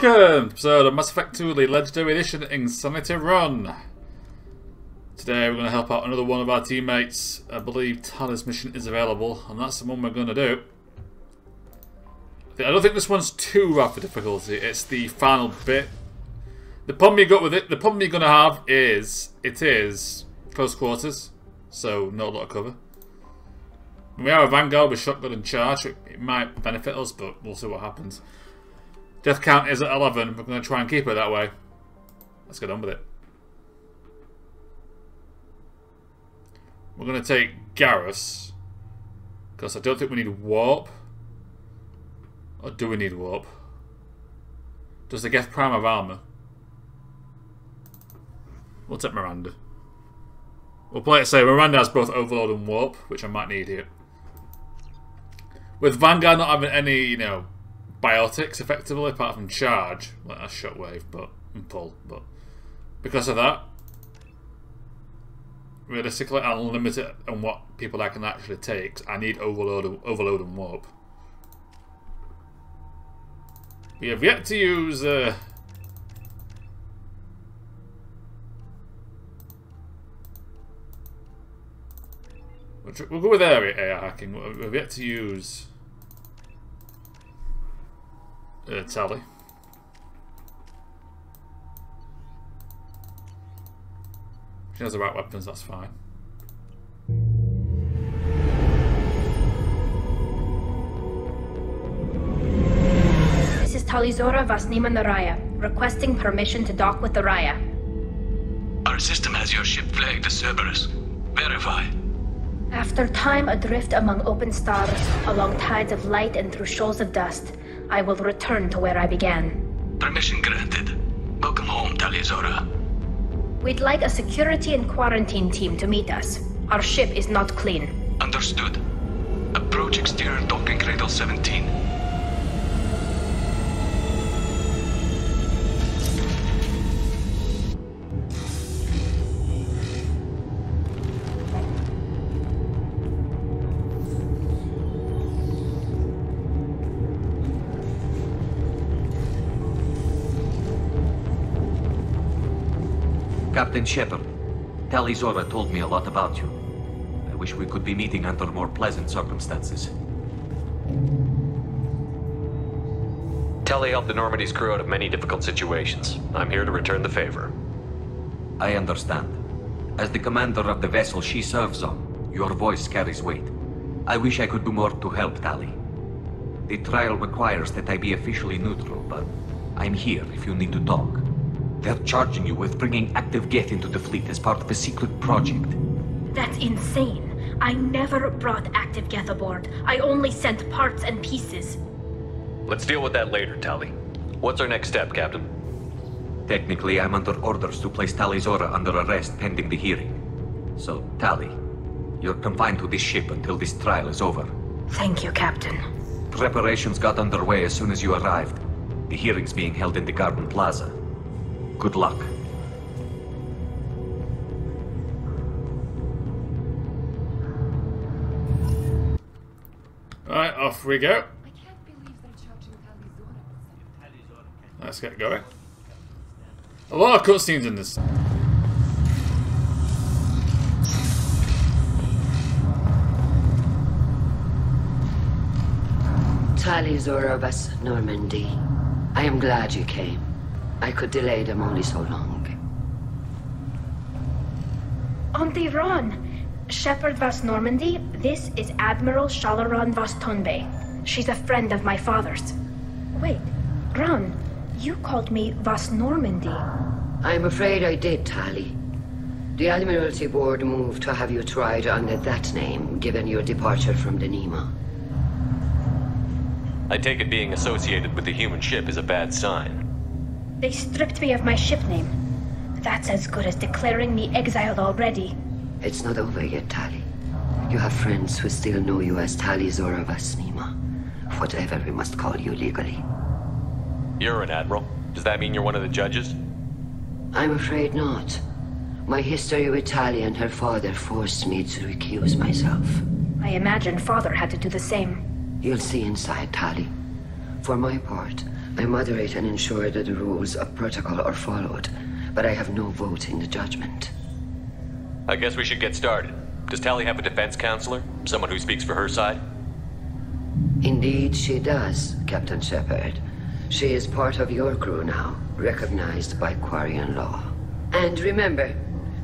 Welcome to episode of Mass Effect 2 the Legendary Edition Insanity Run. Today we're going to help out another one of our teammates. I believe Tali's mission is available, and that's the one we're going to do. I don't think this one's too rough for difficulty. It's the final bit. The problem you got with it, the problem you're going to have is it is close quarters, so not a lot of cover. We are a Vanguard with shotgun and charge. It might benefit us, but we'll see what happens. Death count is at 11. We're going to try and keep it that way. Let's get on with it. We're going to take Garrus, because I don't think we need warp. Or do we need warp? Does the Geth Prime have armor? We'll take Miranda. We'll play it safe. Miranda has both Overload and Warp, which I might need here. With Vanguard not having any, you know, biotics effectively, apart from charge, like a shockwave, and pull, but because of that, realistically, I'll limit it on what people I can actually take. I need overload and warp. We have yet to use we'll go with area hacking. We've yet to use Tali. She has the right weapons, that's fine. This is Talizora Vasnima Naraya, requesting permission to dock with the Raya. Our system has your ship flagged as Cerberus. Verify. After time adrift among open stars, along tides of light and through shoals of dust, I will return to where I began. Permission granted. Welcome home, Talizora. We'd like a security and quarantine team to meet us. Our ship is not clean. Understood. Approach exterior docking cradle 17. Captain Shepard, Talizora told me a lot about you. I wish we could be meeting under more pleasant circumstances. Tali helped the Normandy's crew out of many difficult situations. I'm here to return the favor. I understand. As the commander of the vessel she serves on, your voice carries weight. I wish I could do more to help Tali. The trial requires that I be officially neutral, but I'm here if you need to talk. They're charging you with bringing active Geth into the fleet as part of a secret project. That's insane. I never brought active Geth aboard. I only sent parts and pieces. Let's deal with that later, Tali. What's our next step, Captain? Technically, I'm under orders to place Talizora under arrest pending the hearing. So, Tali, you're confined to this ship until this trial is over. Thank you, Captain. Preparations got underway as soon as you arrived. The hearing's being held in the Garden Plaza. Good luck. Alright, off we go. Let's get going. A lot of cutscenes in this. Talizora Vas Normandy. I am glad you came. I could delay them only so long. Auntie Ron! Shepard Vas Normandy, this is Admiral Shalaran Vas Tonbe. She's a friend of my father's. Wait, Ron, you called me Vas Normandy. I'm afraid I did, Tali. The Admiralty Board moved to have you tried under that name, given your departure from the Nima. I take it being associated with the human ship is a bad sign. They stripped me of my ship name. That's as good as declaring me exiled already. It's not over yet, Tali. You have friends who still know you as Talizora Vasnima. Whatever we must call you legally. You're an admiral. Does that mean you're one of the judges? I'm afraid not. My history with Tali and her father forced me to recuse myself. I imagine father had to do the same. You'll see inside, Tali. For my part, I moderate and ensure that the rules of protocol are followed, but I have no vote in the judgment. I guess we should get started. Does Tali have a defense counselor? Someone who speaks for her side? Indeed, she does, Captain Shepard. She is part of your crew now, recognized by Quarian law. And remember,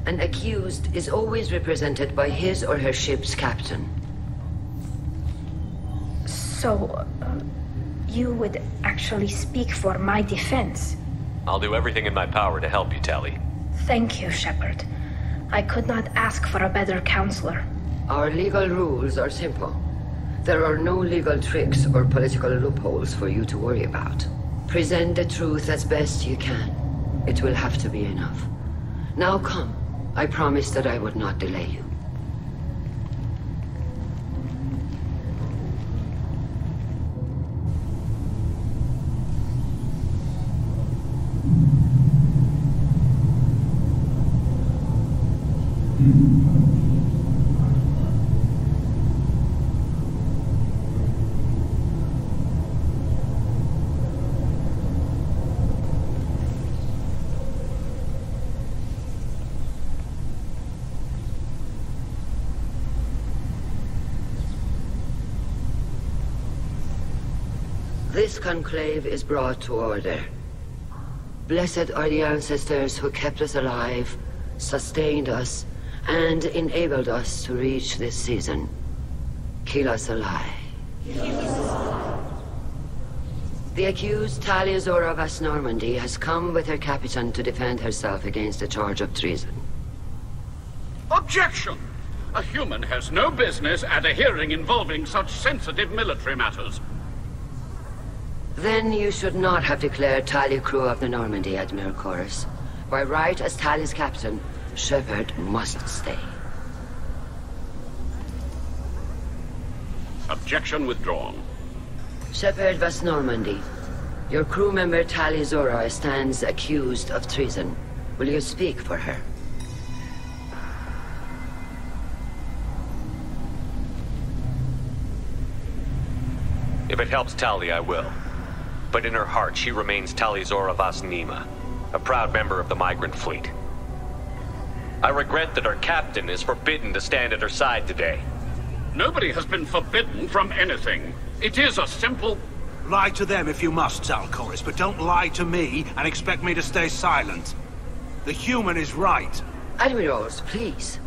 an accused is always represented by his or her ship's captain. So, you would actually speak for my defense? I'll do everything in my power to help you, Tali. Thank you, Shepard. I could not ask for a better counselor. Our legal rules are simple. There are no legal tricks or political loopholes for you to worry about. Present the truth as best you can. It will have to be enough. Now come. I promised that I would not delay you. This conclave is brought to order. Blessed are the ancestors who kept us alive, sustained us, and enabled us to reach this season. Keep us alive. The accused Tali Zora Vas Normandy has come with her captain to defend herself against a charge of treason. Objection! A human has no business at a hearing involving such sensitive military matters. Then you should not have declared Tali crew of the Normandy, Admiral Chorus. By right as Tali's captain, Shepard must stay. Objection withdrawn. Shepard Vas Normandy, your crew member Tali Zora stands accused of treason. Will you speak for her? If it helps Tali, I will. But in her heart, she remains Tali Zora Vas Nima, a proud member of the Migrant Fleet. I regret that our captain is forbidden to stand at her side today. Nobody has been forbidden from anything. It is a simple... Lie to them if you must, Zalcoris, but don't lie to me and expect me to stay silent. The human is right. Admirals, please.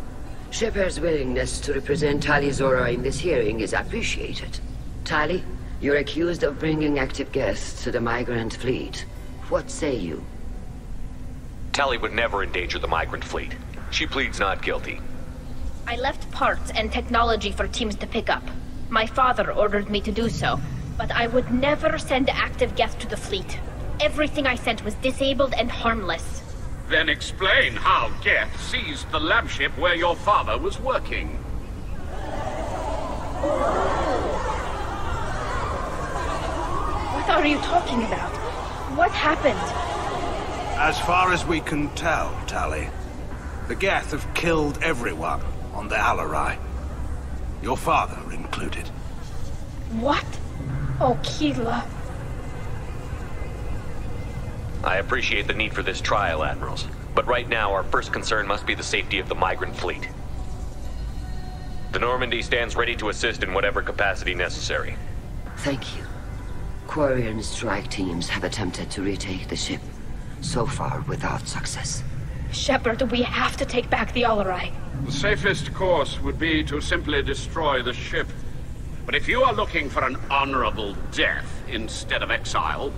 Shepard's willingness to represent Tali Zora in this hearing is appreciated. Tali, you're accused of bringing active guests to the Migrant Fleet. What say you? Tali would never endanger the Migrant Fleet. She pleads not guilty. I left parts and technology for teams to pick up. My father ordered me to do so, but I would never send active guests to the fleet. Everything I sent was disabled and harmless. Then explain how Geth seized the lab ship where your father was working. What are you talking about? What happened? As far as we can tell, Tali, the Geth have killed everyone on the Alarai. Your father included. What? Oh, Keela. I appreciate the need for this trial, Admirals. But right now, our first concern must be the safety of the Migrant Fleet. The Normandy stands ready to assist in whatever capacity necessary. Thank you. Quarian strike teams have attempted to retake the ship, so far without success. Shepard, we have to take back the Alarai. The safest course would be to simply destroy the ship. But if you are looking for an honorable death instead of exile...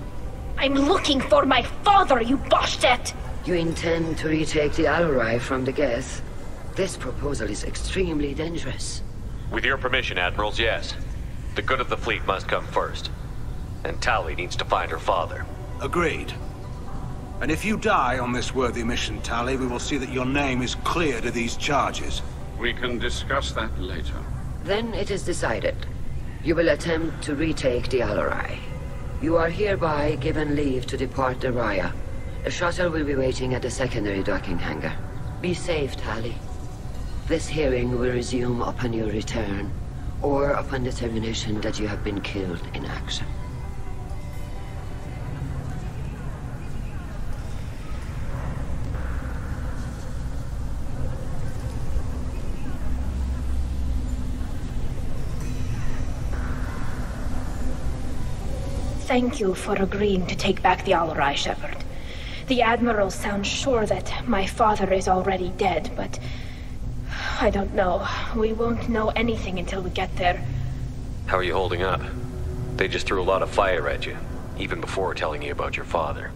I'm looking for my father, you bastet! You intend to retake the Alarai from the Geth? This proposal is extremely dangerous. With your permission, Admirals, yes. The good of the fleet must come first. And Tali needs to find her father. Agreed. And if you die on this worthy mission, Tali, we will see that your name is cleared of these charges. We can discuss that later. Then it is decided. You will attempt to retake the Alarai. You are hereby given leave to depart the Raya. A shuttle will be waiting at the secondary docking hangar. Be safe, Tali. This hearing will resume upon your return, or upon determination that you have been killed in action. Thank you for agreeing to take back the Alarai, Shepard. The Admiral sounds sure that my father is already dead, but... I don't know. We won't know anything until we get there. How are you holding up? They just threw a lot of fire at you, even before telling you about your father.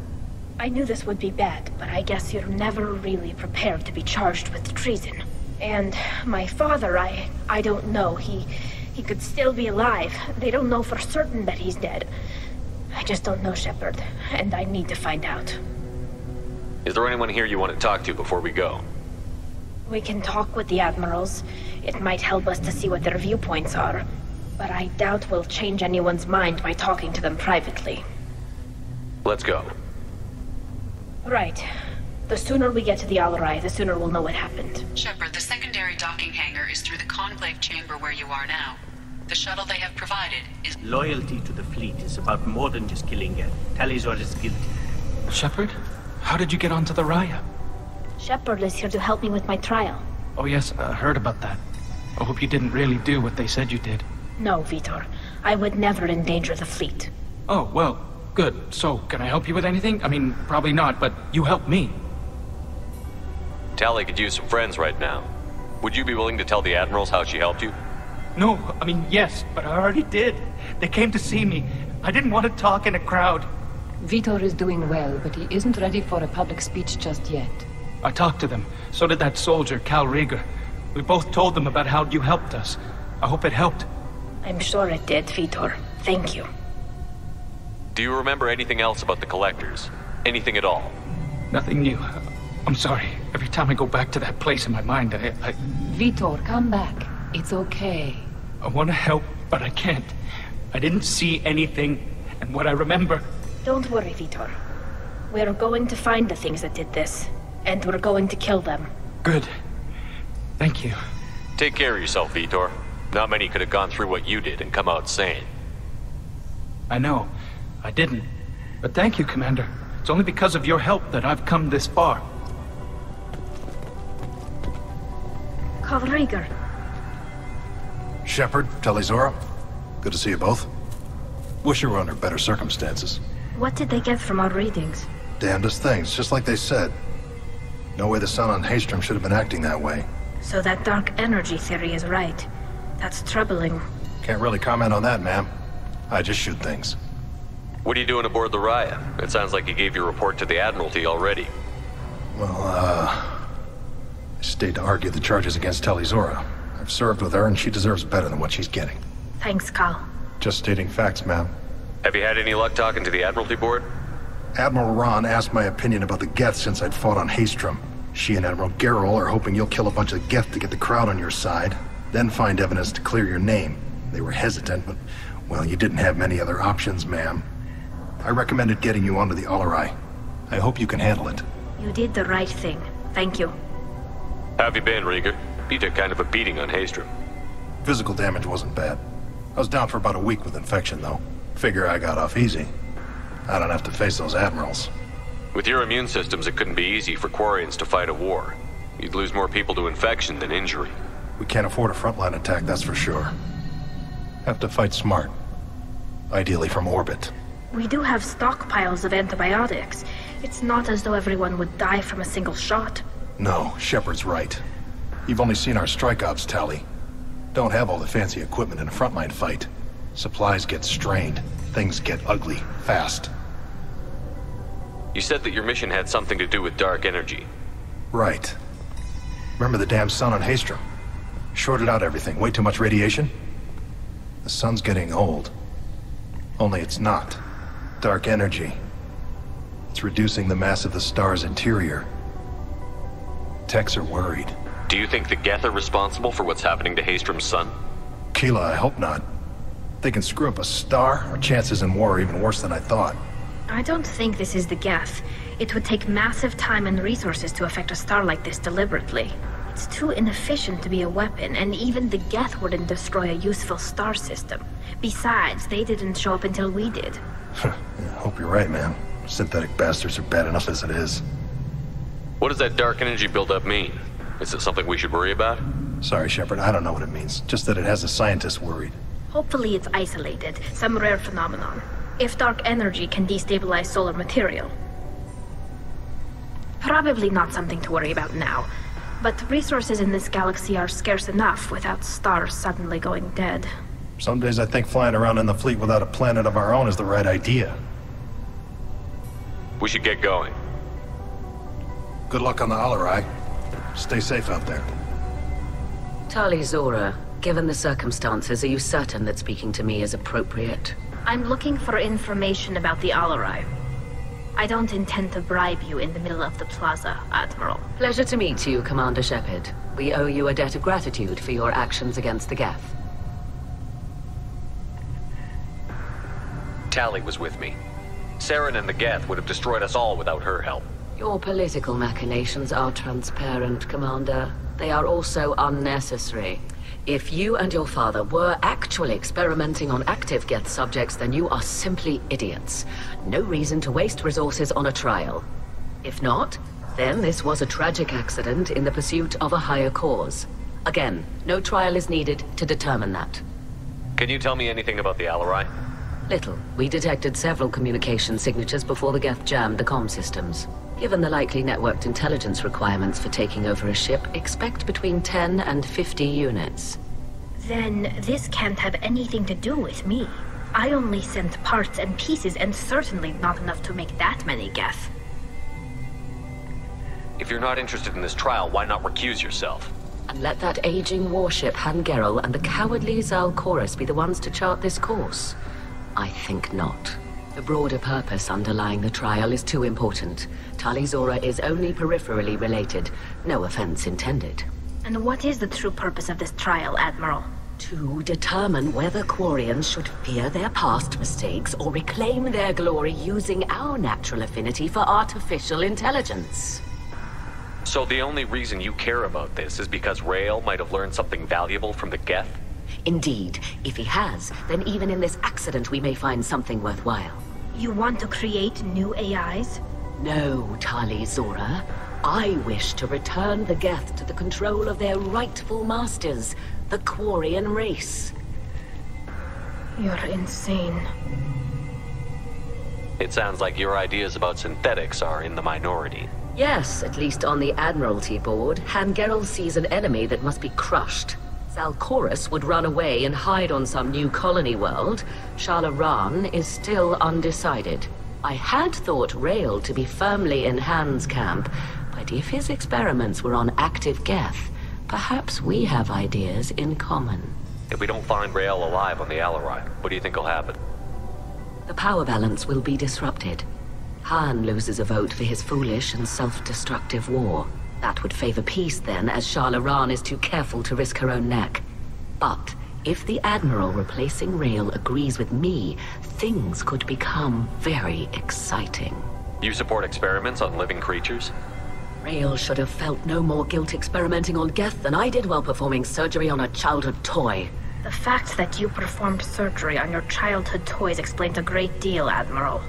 I knew this would be bad, but I guess you're never really prepared to be charged with treason. And my father, I don't know. He could still be alive. They don't know for certain that he's dead. I just don't know, Shepard, and I need to find out. Is there anyone here you want to talk to before we go? We can talk with the Admirals. It might help us to see what their viewpoints are. But I doubt we'll change anyone's mind by talking to them privately. Let's go. Right. The sooner we get to the Alarai, the sooner we'll know what happened. Shepard, the secondary docking hangar is through the conclave chamber where you are now. The shuttle they have provided is... Loyalty to the fleet is about more than just killing Geth. Talizor is guilty. Shepard? How did you get onto the Raya? Shepard is here to help me with my trial. Oh yes, I heard about that. I hope you didn't really do what they said you did. No, Vitor. I would never endanger the fleet. Oh, well, good. So, can I help you with anything? I mean, probably not, but you helped me. Tali could use some friends right now. Would you be willing to tell the Admirals how she helped you? No, I mean, yes, but I already did. They came to see me. I didn't want to talk in a crowd. Vitor is doing well, but he isn't ready for a public speech just yet. I talked to them. So did that soldier, Cal Rieger. We both told them about how you helped us. I hope it helped. I'm sure it did, Vitor. Thank you. Do you remember anything else about the Collectors? Anything at all? Nothing new. I'm sorry. Every time I go back to that place in my mind, I... Vitor, come back. It's okay. I want to help, but I can't. I didn't see anything, and what I remember... Don't worry, Vitor. We're going to find the things that did this, and we're going to kill them. Good. Thank you. Take care of yourself, Vitor. Not many could have gone through what you did and come out sane. I know. I didn't. But thank you, Commander. It's only because of your help that I've come this far. Cal Rieger. Shepard, Talizora. Good to see you both. Wish you were under better circumstances. What did they get from our readings? Damnedest things, just like they said. No way the sun on Haystrom should have been acting that way. So that dark energy theory is right. That's troubling. Can't really comment on that, ma'am. I just shoot things. What are you doing aboard the Raya? It sounds like you gave your report to the Admiralty already. Well, I stayed to argue the charges against Talizora. I've served with her, and she deserves better than what she's getting. Thanks, Cal. Just stating facts, ma'am. Have you had any luck talking to the Admiralty Board? Admiral Ron asked my opinion about the Geth since I'd fought on Haystrom. She and Admiral Gerrel are hoping you'll kill a bunch of Geth to get the crowd on your side, then find evidence to clear your name. They were hesitant, but, well, you didn't have many other options, ma'am. I recommended getting you onto the Alarai. I hope you can handle it. You did the right thing. Thank you. How have you been, Rieger? You took kind of a beating on Haystrom. Physical damage wasn't bad. I was down for about a week with infection, though. Figure I got off easy. I don't have to face those admirals. With your immune systems, it couldn't be easy for Quarians to fight a war. You'd lose more people to infection than injury. We can't afford a frontline attack, that's for sure. Have to fight smart. Ideally from orbit. We do have stockpiles of antibiotics. It's not as though everyone would die from a single shot. No, Shepard's right. You've only seen our strike ops, Tali. Don't have all the fancy equipment in a frontline fight. Supplies get strained. Things get ugly, fast. You said that your mission had something to do with dark energy. Right. Remember the damn sun on Haystrom? Shorted out everything. Way too much radiation? The sun's getting old. Only it's not. Dark energy. It's reducing the mass of the star's interior. Techs are worried. Do you think the Geth are responsible for what's happening to Haystrom's sun? Keela, I hope not. They can screw up a star, our chances in war are even worse than I thought. I don't think this is the Geth. It would take massive time and resources to affect a star like this deliberately. It's too inefficient to be a weapon, and even the Geth wouldn't destroy a useful star system. Besides, they didn't show up until we did. Yeah, hope you're right, man. Synthetic bastards are bad enough as it is. What does that dark energy buildup mean? Is it something we should worry about? Sorry, Shepard, I don't know what it means. Just that it has the scientists worried. Hopefully it's isolated, some rare phenomenon. if dark energy can destabilize solar material. Probably not something to worry about now, but resources in this galaxy are scarce enough without stars suddenly going dead. Some days I think flying around in the fleet without a planet of our own is the right idea. We should get going. Good luck on the Alarai. Stay safe out there. Tali Zora, given the circumstances, are you certain that speaking to me is appropriate? I'm looking for information about the Alarai. I don't intend to bribe you in the middle of the plaza, Admiral. Pleasure to meet you, Commander Shepard. We owe you a debt of gratitude for your actions against the Geth. Tali was with me. Saren and the Geth would have destroyed us all without her help. Your political machinations are transparent, Commander. They are also unnecessary. If you and your father were actually experimenting on active Geth subjects, then you are simply idiots. No reason to waste resources on a trial. If not, then this was a tragic accident in the pursuit of a higher cause. Again, no trial is needed to determine that. Can you tell me anything about the Alarai? Little. We detected several communication signatures before the Geth jammed the comm systems. Given the likely networked intelligence requirements for taking over a ship, expect between 10 and 50 units. Then this can't have anything to do with me. I only sent parts and pieces, and certainly not enough to make that many Geth. If you're not interested in this trial, why not recuse yourself? And let that aging warship Han-Gerrel and the cowardly Zal Chorus be the ones to chart this course? I think not. The broader purpose underlying the trial is too important. Tali Zora is only peripherally related. No offense intended. And what is the true purpose of this trial, Admiral? To determine whether Quarians should fear their past mistakes or reclaim their glory using our natural affinity for artificial intelligence. So the only reason you care about this is because Rael might have learned something valuable from the Geth? Indeed. If he has, then even in this accident we may find something worthwhile. You want to create new AIs? No, Tali Zora. I wish to return the Geth to the control of their rightful masters, the Quarian race. You're insane. It sounds like your ideas about synthetics are in the minority. Yes, at least on the Admiralty board, Han-Gerrel sees an enemy that must be crushed. Zal Chorus would run away and hide on some new colony world. Shalaran is still undecided. I had thought Rael to be firmly in Han's camp, but if his experiments were on active Geth, perhaps we have ideas in common. If we don't find Rael alive on the Alarai, what do you think will happen? The power balance will be disrupted. Han loses a vote for his foolish and self-destructive war. That would favor peace then, as Shalaran is too careful to risk her own neck. But if the Admiral replacing Rael agrees with me, things could become very exciting. You support experiments on living creatures? Rael should have felt no more guilt experimenting on Geth than I did while performing surgery on a childhood toy. The fact that you performed surgery on your childhood toys explains a great deal, Admiral.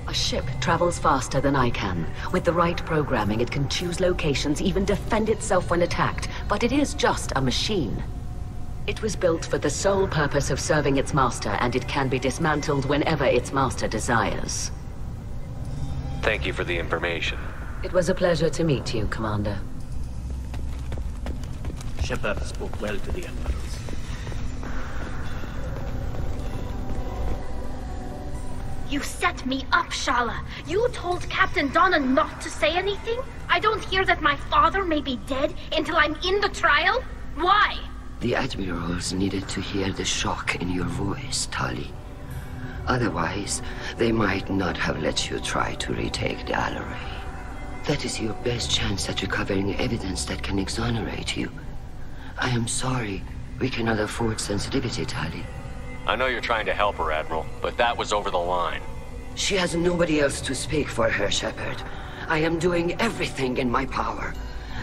A ship travels faster than I can. With the right programming, it can choose locations, even defend itself when attacked. But it is just a machine. It was built for the sole purpose of serving its master, and it can be dismantled whenever its master desires. Thank you for the information. It was a pleasure to meet you, Commander. Shepard spoke well to the Admirals. You set me up, Shala. You told Captain Donna not to say anything? I don't hear that my father may be dead until I'm in the trial? Why? The Admirals needed to hear the shock in your voice, Tali. Otherwise, they might not have let you try to retake the Alarai. That is your best chance at recovering evidence that can exonerate you. I am sorry. We cannot afford sensitivity, Tali. I know you're trying to help her, Admiral, but that was over the line. She has nobody else to speak for her, Shepard. I am doing everything in my power.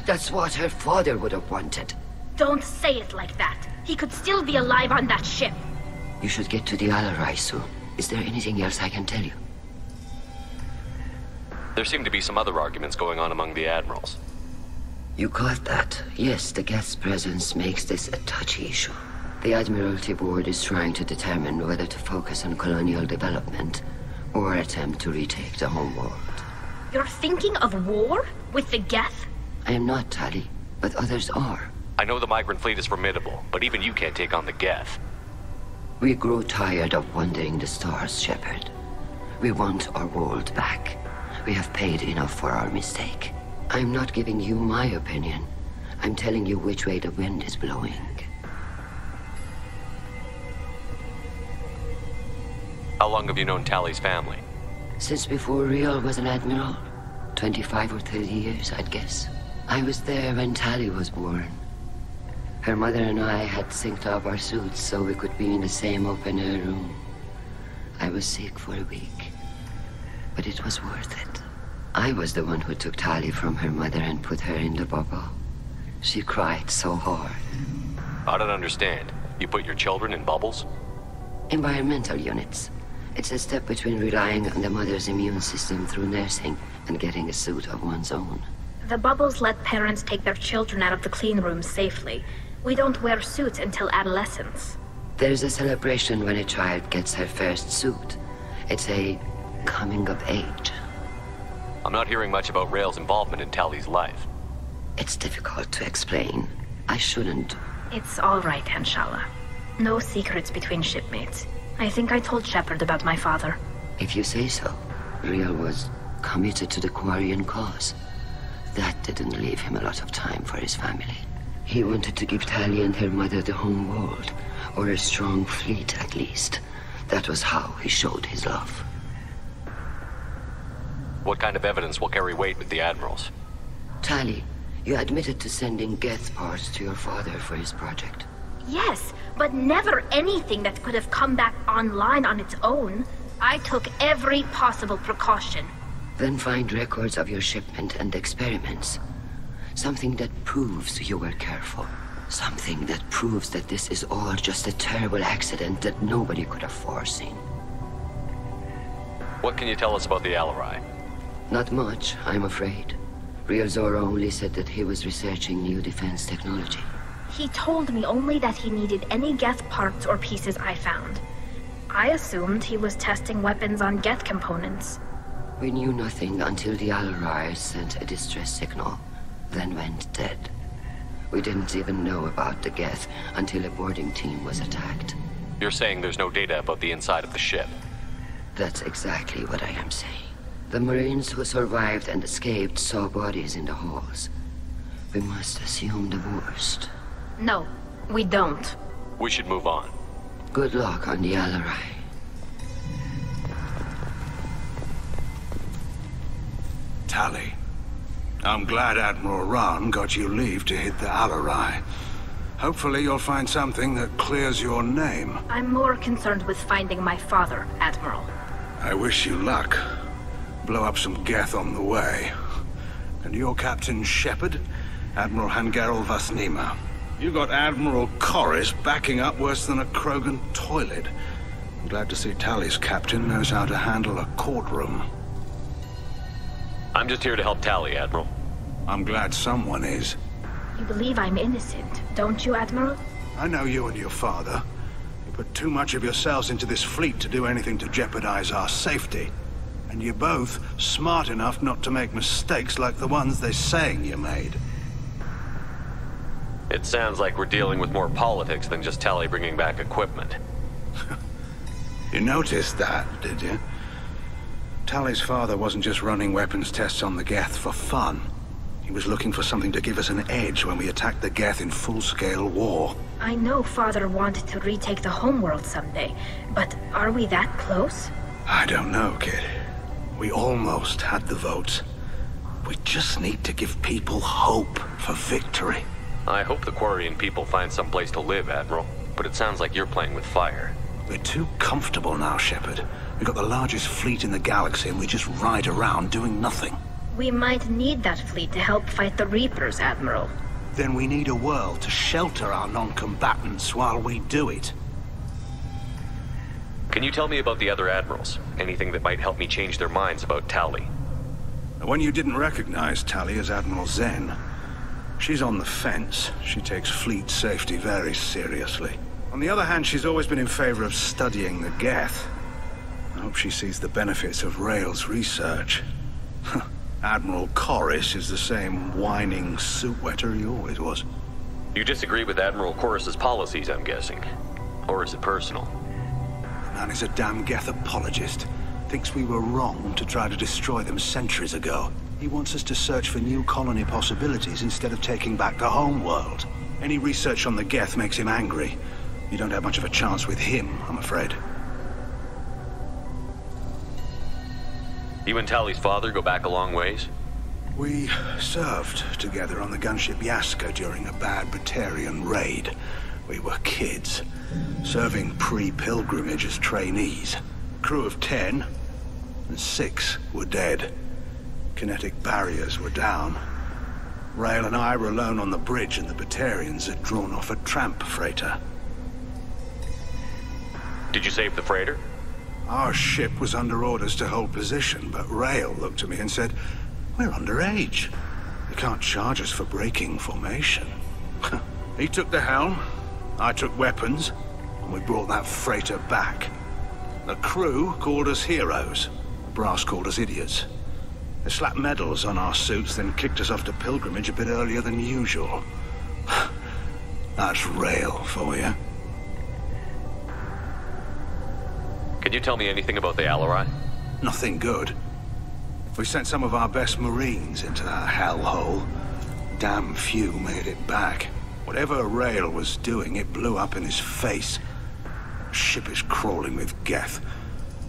That's what her father would have wanted. Don't say it like that. He could still be alive on that ship. You should get to the Alarai soon. Is there anything else I can tell you? There seem to be some other arguments going on among the Admirals. You got that. Yes, the Geth's presence makes this a touchy issue. The Admiralty Board is trying to determine whether to focus on colonial development or attempt to retake the homeworld. You're thinking of war? With the Geth? I am not, Tali, but others are. I know the Migrant Fleet is formidable, but even you can't take on the Geth. We grow tired of wandering the stars, Shepard. We want our world back. We have paid enough for our mistake. I'm not giving you my opinion. I'm telling you which way the wind is blowing. How long have you known Tali's family? Since before Riel was an admiral. 25 or 30 years, I'd guess. I was there when Tali was born. Her mother and I had synced up our suits so we could be in the same open-air room. I was sick for a week, but it was worth it. I was the one who took Tali from her mother and put her in the bubble. She cried so hard. I don't understand. You put your children in bubbles? Environmental units. It's a step between relying on the mother's immune system through nursing and getting a suit of one's own. The bubbles let parents take their children out of the clean rooms safely. We don't wear suits until adolescence. There's a celebration when a child gets her first suit. It's a coming of age. I'm not hearing much about Rael's involvement in Tali's life. It's difficult to explain. I shouldn't. It's all right, Anshala. No secrets between shipmates. I think I told Shepard about my father. If you say so. Riel was committed to the Quarian cause. That didn't leave him a lot of time for his family. He wanted to give Tali and her mother the home world, or a strong fleet at least. That was how he showed his love. What kind of evidence will carry weight with the admirals? Tali, you admitted to sending Geth parts to your father for his project. Yes, but never anything that could have come back online on its own. I took every possible precaution. Then find records of your shipment and experiments. Something that proves you were careful. Something that proves that this is all just a terrible accident that nobody could have foreseen. What can you tell us about the Alarai? Not much, I'm afraid. Riel Zora only said that he was researching new defense technology. He told me only that he needed any Geth parts or pieces I found. I assumed he was testing weapons on Geth components. We knew nothing until the Alarai sent a distress signal, then went dead. We didn't even know about the Geth until a boarding team was attacked. You're saying there's no data about the inside of the ship? That's exactly what I am saying. The Marines who survived and escaped saw bodies in the halls. We must assume the worst. No, we don't. We should move on. Good luck on the Alarai. Tali, I'm glad Admiral Rahn got you leave to hit the Alarai. Hopefully you'll find something that clears your name. I'm more concerned with finding my father, Admiral. I wish you luck. Blow up some Geth on the way. And your Captain Shepard, Admiral Hangarel Vasnima. You got Admiral Corris backing up worse than a Krogan toilet. I'm glad to see Tali's captain knows how to handle a courtroom. I'm just here to help Tali, Admiral. I'm glad someone is. You believe I'm innocent, don't you, Admiral? I know you and your father. You put too much of yourselves into this fleet to do anything to jeopardize our safety. And you're both smart enough not to make mistakes like the ones they're saying you made. It sounds like we're dealing with more politics than just Tali bringing back equipment. You noticed that, did you? Tali's father wasn't just running weapons tests on the Geth for fun. He was looking for something to give us an edge when we attacked the Geth in full-scale war. I know Father wanted to retake the homeworld someday, but are we that close? I don't know, kid. We almost had the votes. We just need to give people hope for victory. I hope the Quarian people find some place to live, Admiral, but it sounds like you're playing with fire. We're too comfortable now, Shepard. We've got the largest fleet in the galaxy and we just ride around doing nothing. We might need that fleet to help fight the Reapers, Admiral. Then we need a world to shelter our non-combatants while we do it. Can you tell me about the other admirals? Anything that might help me change their minds about Tali? When you didn't recognize Tali as Admiral Zen, she's on the fence. She takes fleet safety very seriously. On the other hand, she's always been in favor of studying the Geth. I hope she sees the benefits of Rael's research. Admiral Corris is the same whining suit wetter he always was. You disagree with Admiral Corris's policies, I'm guessing. Or is it personal? The man is a damn Geth apologist. Thinks we were wrong to try to destroy them centuries ago. He wants us to search for new colony possibilities instead of taking back the home world. Any research on the Geth makes him angry. You don't have much of a chance with him, I'm afraid. You and Tali's father go back a long ways? We served together on the gunship Yaska during a bad Batarian raid. We were kids, serving pre-pilgrimage as trainees. Crew of 10, and 6 were dead. Kinetic barriers were down. Rael and I were alone on the bridge, and the Batarians had drawn off a tramp freighter. Did you save the freighter? Our ship was under orders to hold position, but Rael looked at me and said, "We're underage. They can't charge us for breaking formation." He took the helm, I took weapons, and we brought that freighter back. The crew called us heroes. The brass called us idiots. They slapped medals on our suits, then kicked us off to pilgrimage a bit earlier than usual. That's Rael for you. Can you tell me anything about the Alarai? Nothing good. We sent some of our best Marines into that hellhole. Damn few made it back. Whatever Rael was doing, it blew up in his face. The ship is crawling with Geth.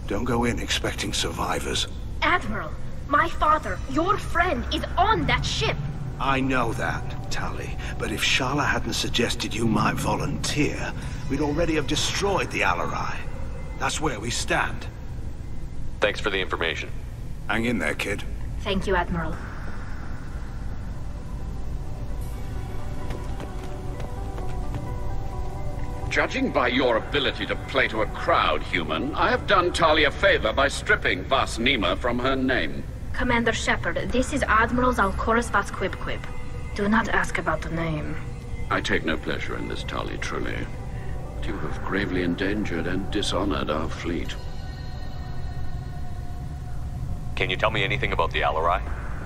Don't go in expecting survivors. Admiral, my father, your friend, is on that ship. I know that, Tali, but if Shala hadn't suggested you might volunteer, we'd already have destroyed the Alarai. That's where we stand. Thanks for the information. Hang in there, kid. Thank you, Admiral. Judging by your ability to play to a crowd, human, I have done Tali a favor by stripping Vas Nima from her name. Commander Shepard, this is Admiral Zalkoris Vas Quib. Do not ask about the name. I take no pleasure in this, Tali, truly. But you have gravely endangered and dishonored our fleet. Can you tell me anything about the Alarai?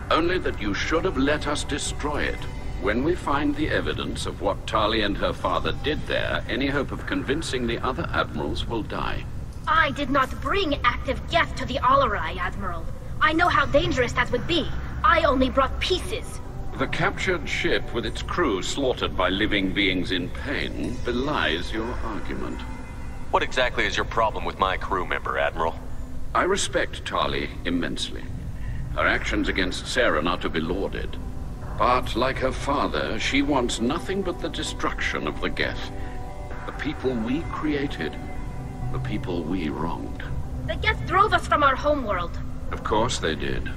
Only that you should have let us destroy it. When we find the evidence of what Tali and her father did there, any hope of convincing the other admirals will die. I did not bring active Geth to the Alarai, Admiral. I know how dangerous that would be. I only brought pieces. The captured ship with its crew slaughtered by living beings in pain belies your argument. What exactly is your problem with my crew member, Admiral? I respect Tali immensely. Her actions against Saren are to be lauded. But, like her father, she wants nothing but the destruction of the Geth. The people we created. The people we wronged. The Geth drove us from our homeworld. Of course they did.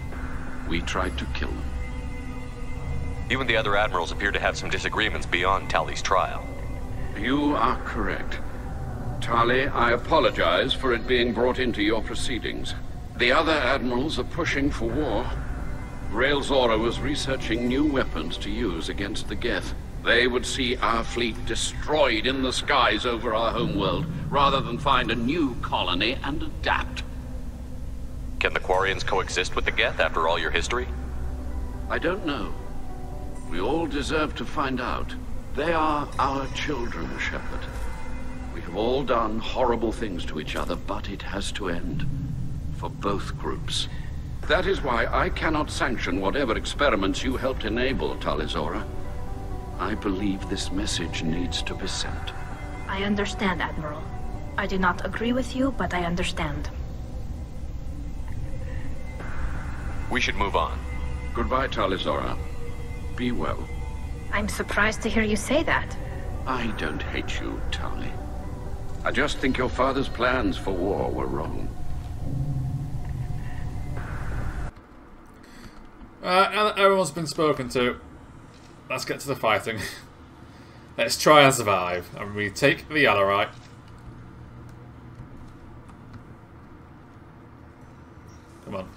We tried to kill them. You and the other admirals appear to have some disagreements beyond Tali's trial. You are correct. Tali, I apologize for it being brought into your proceedings. The other admirals are pushing for war. Rael Zora was researching new weapons to use against the Geth. They would see our fleet destroyed in the skies over our homeworld, rather than find a new colony and adapt. Can the Quarians coexist with the Geth after all your history? I don't know. We all deserve to find out. They are our children, Shepard. We have all done horrible things to each other, but it has to end. For both groups. That is why I cannot sanction whatever experiments you helped enable, Tali Zora. I believe this message needs to be sent. I understand, Admiral. I do not agree with you, but I understand. We should move on. Goodbye, Tali Zora. Be well. I'm surprised to hear you say that. I don't hate you, Tali. I just think your father's plans for war were wrong. Everyone's been spoken to. Let's get to the fighting. Let's try and survive. And we take the Alarai. Come on.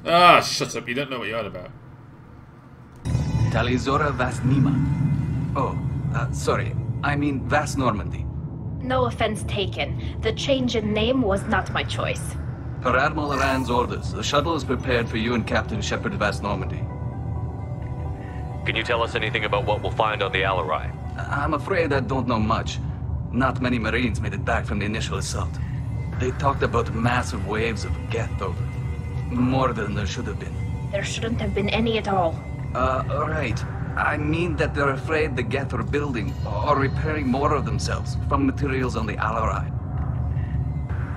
Ah, shut up. You don't know what you're on about. Tali Zora Vas Nima. Oh, sorry. I mean Vas Normandy. No offense taken. The change in name was not my choice. Per Admiral Rand's orders, the shuttle is prepared for you and Captain Shepard of Normandy. Can you tell us anything about what we'll find on the Alarai? I'm afraid I don't know much. Not many Marines made it back from the initial assault. They talked about massive waves of Geth over. More than there should have been. There shouldn't have been any at all. Right. I mean that they're afraid the Geth are building or repairing more of themselves from materials on the Alarai.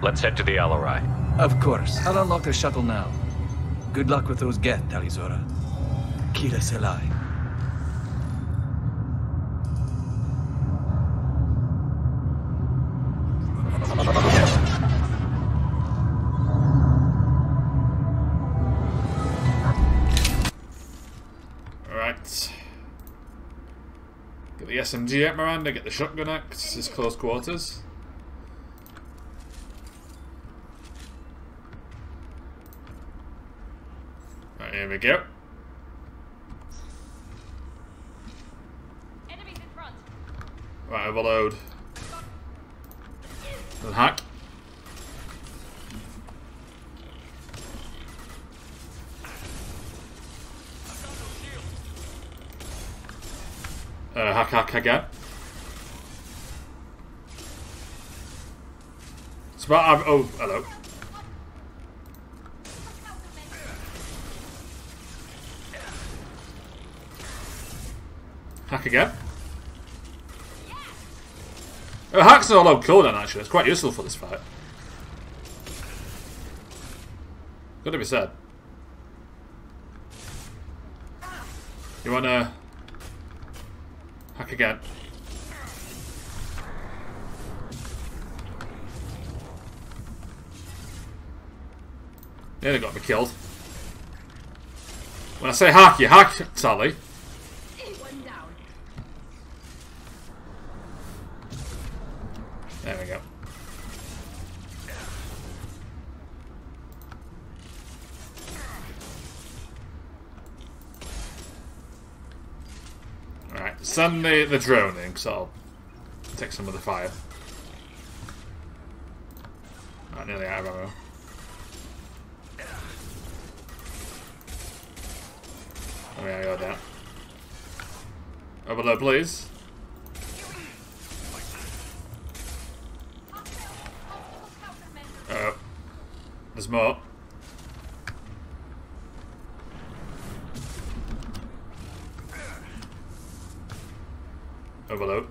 Let's head to the Alarai. Of course. I'll unlock the shuttle now. Good luck with those Geth, Tali. Kira Selai. Alright. Get the SMG out, Miranda, get the shotgun out, 'cause this is close quarters. Right, here we go. Enemies in front. Right, overload. And hack. Hack again. It's about. Oh, hello. Hack again. Oh, hack's not a low cooldown actually. It's quite useful for this fight. Gotta be said. You wanna hack again? Nearly got me killed. When I say hack, you hack, Tali. There we go. Alright, send the drone in, because I'll take some of the fire. Right, nearly out of ammo. Oh yeah, you're down. Overload, please. Oh, there's more. Overload.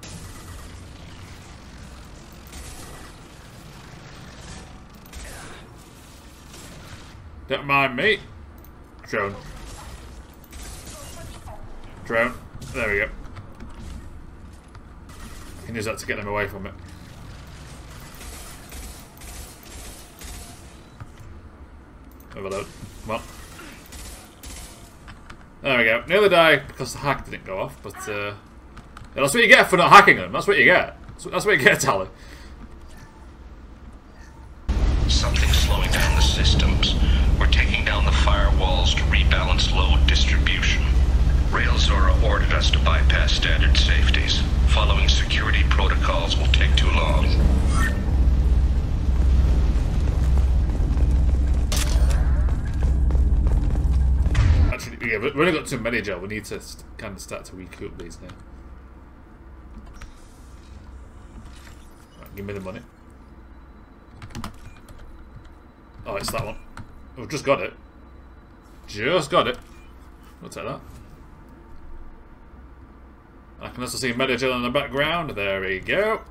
Don't mind me. Drone. Drone. There we go. I can use that to get them away from it. Overload. Well. There we go. Nearly died because the hack didn't go off, but yeah, that's what you get for not hacking them. That's what you get. That's what you get, Tali. Something's slowing down the systems. We're taking down the firewalls to rebalance load distribution. Railzora ordered us to bypass standard safeties. Following security protocols will take too long. Actually, yeah, we've only got too many, Joe. We need to kind of start to recoup these now. Right, give me the money. Oh, it's that one. We've just got it. Just got it. We'll take that. I can also see Medical in the background. There we go.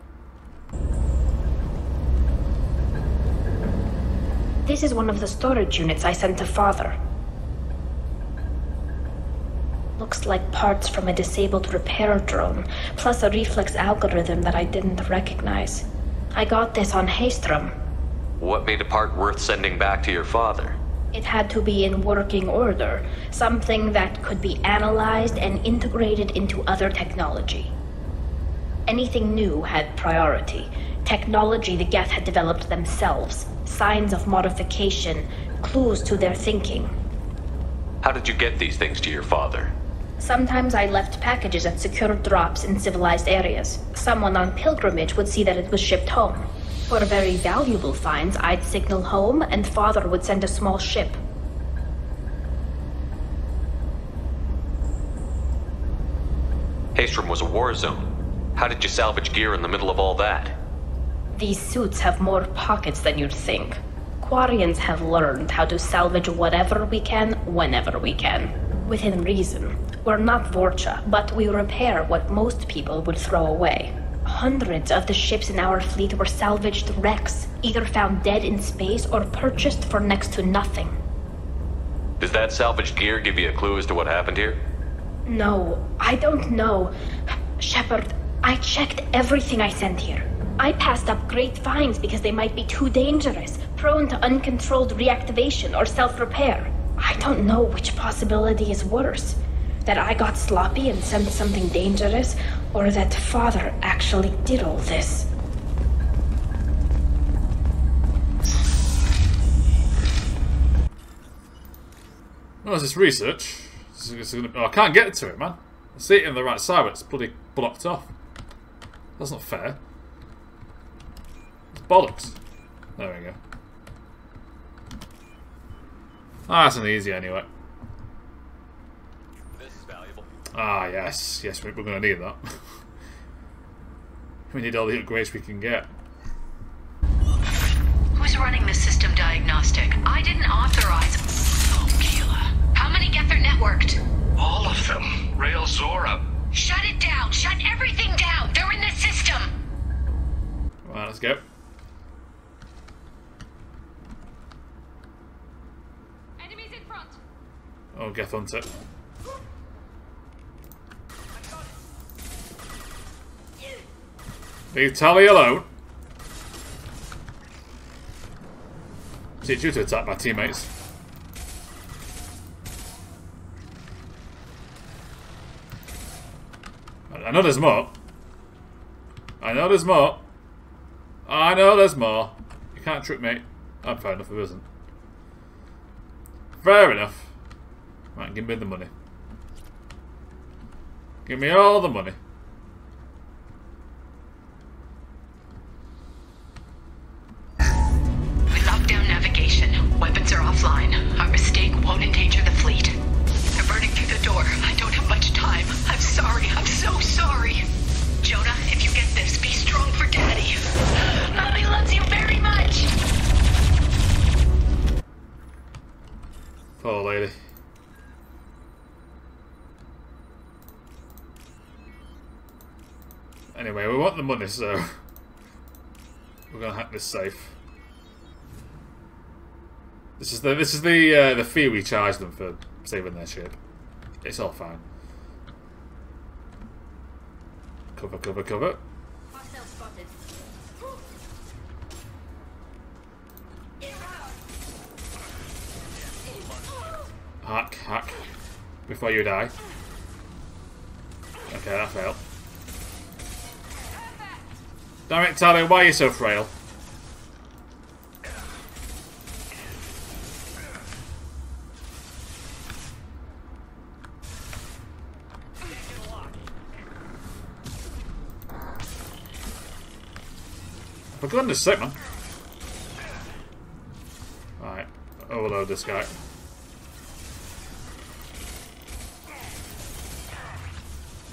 This is one of the storage units I sent to Father. Looks like parts from a disabled repair drone, plus a reflex algorithm that I didn't recognize. I got this on Haystrom. What made a part worth sending back to your father? It had to be in working order, something that could be analyzed and integrated into other technology. Anything new had priority. Technology the Geth had developed themselves, signs of modification, clues to their thinking. How did you get these things to your father? Sometimes I left packages at secure drops in civilized areas. Someone on pilgrimage would see that it was shipped home. For very valuable finds, I'd signal home, and Father would send a small ship. Haestrom was a war zone. How did you salvage gear in the middle of all that? These suits have more pockets than you'd think. Quarians have learned how to salvage whatever we can, whenever we can. Within reason. We're not Vorcha, but we repair what most people would throw away. Hundreds of the ships in our fleet were salvaged wrecks, either found dead in space or purchased for next to nothing. Does that salvaged gear give you a clue as to what happened here? No, I don't know. Shepard, I checked everything I sent here. I passed up great finds because they might be too dangerous, prone to uncontrolled reactivation or self-repair. I don't know which possibility is worse. That I got sloppy and sent something dangerous, or that Father actually did all this. What is this research? I can't get to it, man. I see it in the right side, but it's bloody blocked off. That's not fair. It's bollocks. There we go. Ah, that's an easy anyway. This is valuable. Ah, yes. Yes, we're going to need that. We need all the upgrades we can get. Who's running the system diagnostic? I didn't authorize. Oh, Kayla. How many get their networked? All of them. Rail Zora. Shut it down! Shut everything down! They're in the system! Alright, let's go. Enemies in front! Oh, get onto it. Leave Tali alone. Teach you to attack my teammates. I know there's more. I know there's more. I know there's more. You can't trick me. I'm fair enough, it isn't. Fair enough. Right, give me the money. Give me all the money. We locked down navigation. Weapons are offline. Our mistake won't endanger the fleet. They're burning through the door. I don't have much time. I'm sorry. I'm so sorry. Jonah, if you get this, be strong for Daddy. Mommy loves you very much. Poor lady. Anyway, we want the money, so we're gonna hack this safe. This is the fee we charge them for saving their ship. It's all fine. Cover, cover, cover. Hack, hack. Before you die. Okay, that failed. Damn it, Tali, why are you so frail? For goodness sake, man. Alright, overload this guy.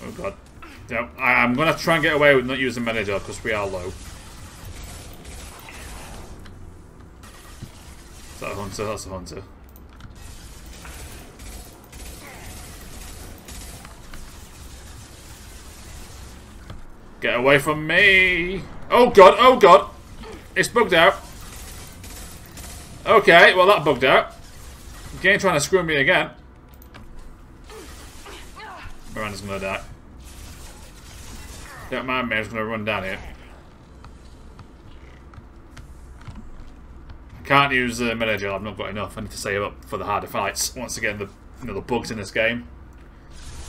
Oh god. Yeah, I'm gonna try and get away with not using manager because we are low. Is that a hunter? That's a hunter. Get away from me! Oh god, oh god! It's bugged out. Okay, well that bugged out. Game trying to screw me again. Miranda's gonna die. Don't mind me, I'm just gonna run down here. I can't use manager, I've not got enough. I need to save up for the harder fights. Once again, the bugs in this game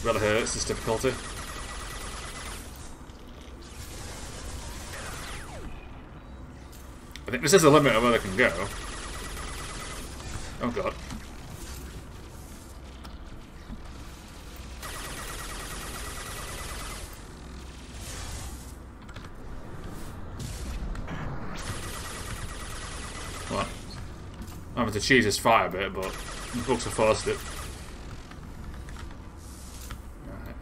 really hurts this difficulty. I think this is the limit of where they can go. Oh god. I'm having to cheese this fight a bit, but the books have forced it. Right.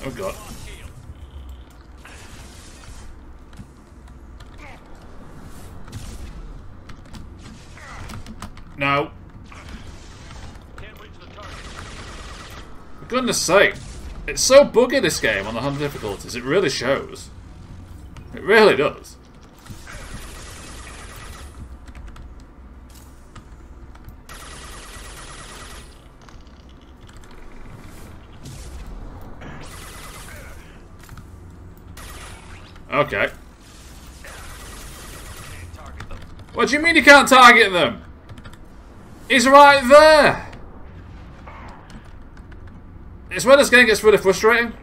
Oh god. No. For goodness sake. It's so buggy, this game, on the 100 difficulties. It really shows. It really does. Okay. What do you mean you can't target them? He's right there! It's where this game gets really frustrating.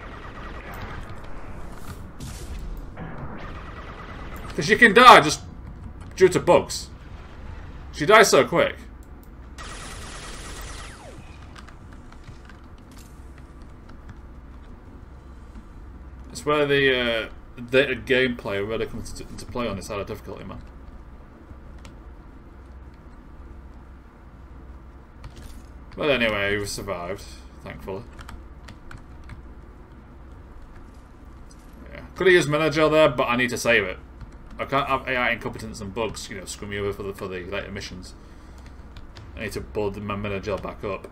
Because she can die just due to bugs. She dies so quick. It's where the gameplay really comes into play on this side of difficulty, man. But anyway, we survived, thankfully. Yeah. Could have used Manager there, but I need to save it. I can't have AI incompetence and bugs, you know, screw me over for the later missions. I need to build my Manager back up.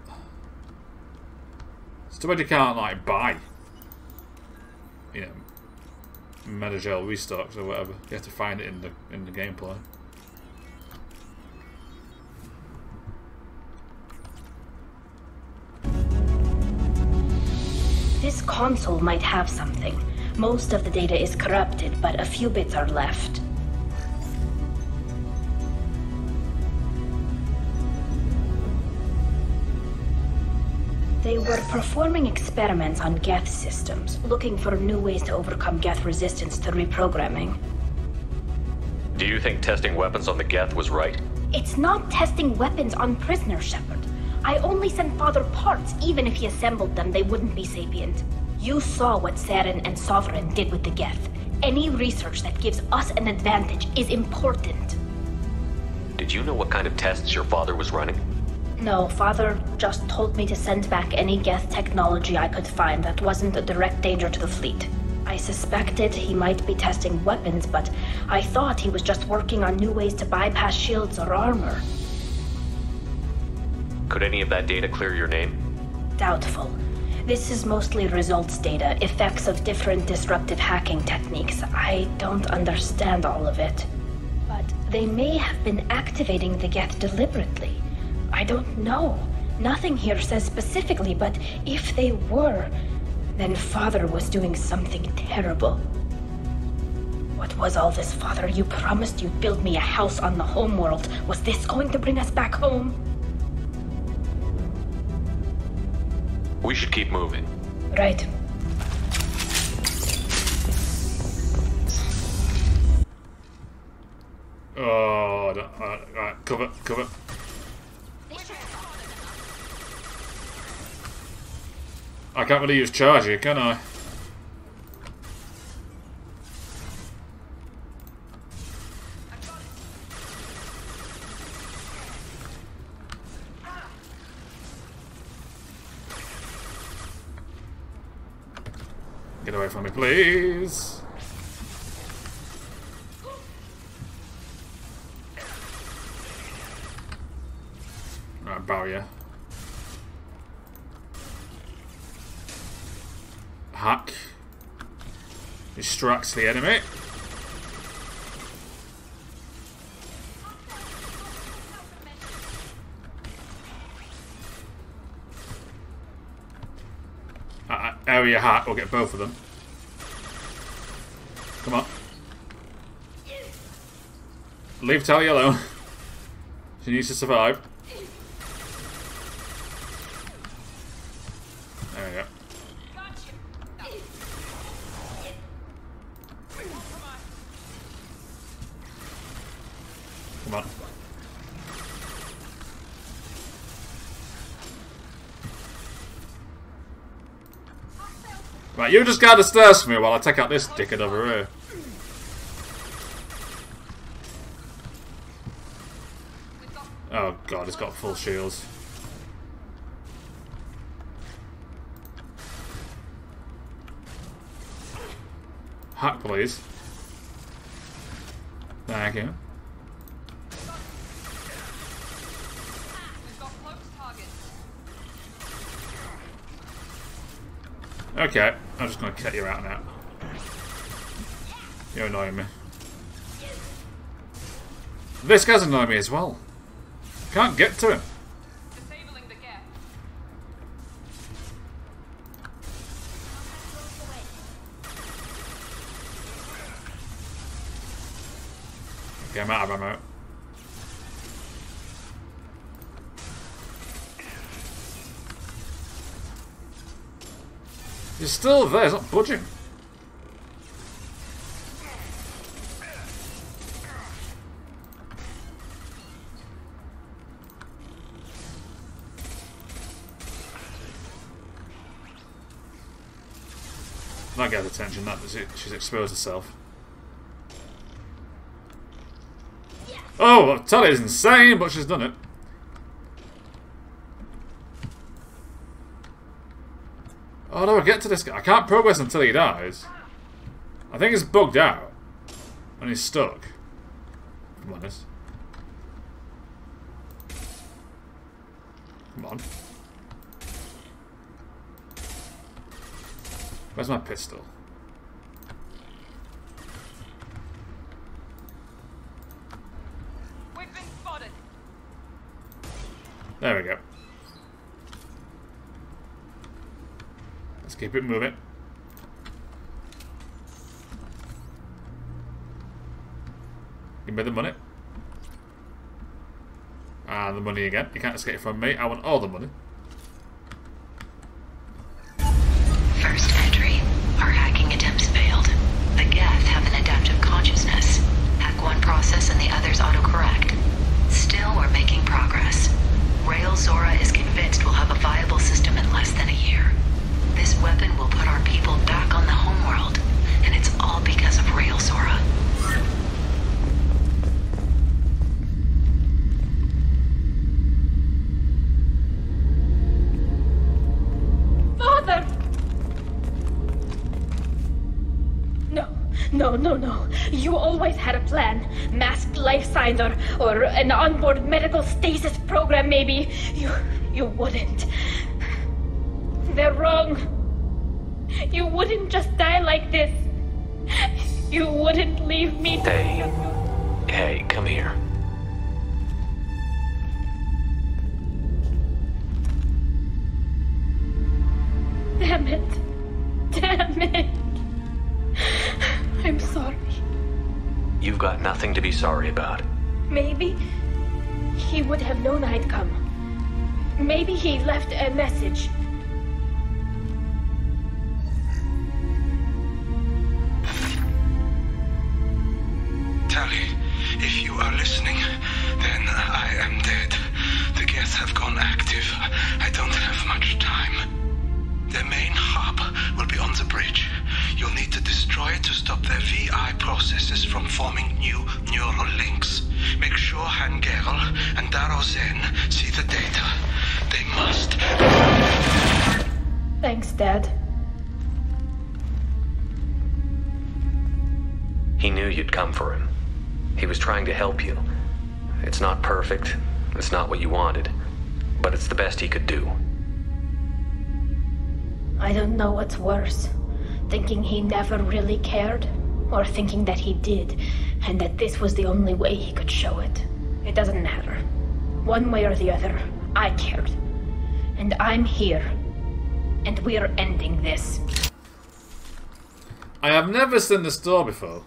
It's too bad you can't, like, buy, you know, Manager restocks or whatever. You have to find it in the gameplay. This console might have something. Most of the data is corrupted, but a few bits are left. They were performing experiments on Geth systems, looking for new ways to overcome Geth resistance to reprogramming. Do you think testing weapons on the Geth was right? It's not testing weapons on prisoners, Shepard. I only sent Father parts. Even if he assembled them, they wouldn't be sapient. You saw what Saren and Sovereign did with the Geth. Any research that gives us an advantage is important. Did you know what kind of tests your father was running? No, Father just told me to send back any Geth technology I could find that wasn't a direct danger to the fleet. I suspected he might be testing weapons, but I thought he was just working on new ways to bypass shields or armor. Could any of that data clear your name? Doubtful. This is mostly results data, effects of different disruptive hacking techniques. I don't understand all of it. But they may have been activating the Geth deliberately. I don't know. Nothing here says specifically, but if they were, then Father was doing something terrible. What was all this, Father? You promised you'd build me a house on the homeworld. Was this going to bring us back home? We should keep moving. Right. Oh, right, cover. I can't really use charge here, can I? Get away from me, please. Right, barrier. Hack. Distracts the enemy. Area hack, we'll get both of them. Come on. Leave Tali alone. She needs to survive. There we go. Come on. Right, you just guard the stairs for me while I take out this dickhead over here. Oh god, he's got full shields. Hack, please. Thank you. Okay, I'm just gonna cut you out now. You're annoying me. This guy's annoying me as well. Can't get to him. Okay, I'm out of ammo. He's still there, he's not budging. That gets attention, that does it. She's exposed herself. Oh, Tali is insane, but she's done it. Oh no, get to this guy. I can't progress until he dies. I think he's bugged out. And he's stuck. Come on, this. Come on. Where's my pistol? We've been spotted. There we go. Let's keep it moving. Give me the money. And the money again. You can't escape from me. I want all the money. First entry. Our hacking attempts failed. The Geth have an adaptive consciousness. Hack one process and the others autocorrect. Still, we're making progress. Rail Zora is convinced we'll have a viable system in less than a year. This weapon will put our people back on the homeworld, and it's all because of Rail Zora. Father! No. You always had a plan. Masked life signs or an onboard medical stasis program, maybe. You wouldn't. They're wrong. You wouldn't just die like this. You wouldn't leave me to... Hey, come here. Damn it. I'm sorry. You've got nothing to be sorry about. Maybe he would have known I'd come. Maybe he left a message. Tali, if you are listening, then I am dead. The Geth have gone active. I don't have much time. Their main hub will be on the bridge. You'll need to destroy it to stop their VI processes from forming new neural links. Make sure Hangerl and Daro Zen see the data. They must. Thanks, Dad. He knew you'd come for him. He was trying to help you. It's not perfect. It's not what you wanted. But it's the best he could do. I don't know what's worse. Thinking he never really cared, or thinking that he did, and that this was the only way he could show it. It doesn't matter. One way or the other, I cared. And I'm here. And we're ending this. I have never seen this door before.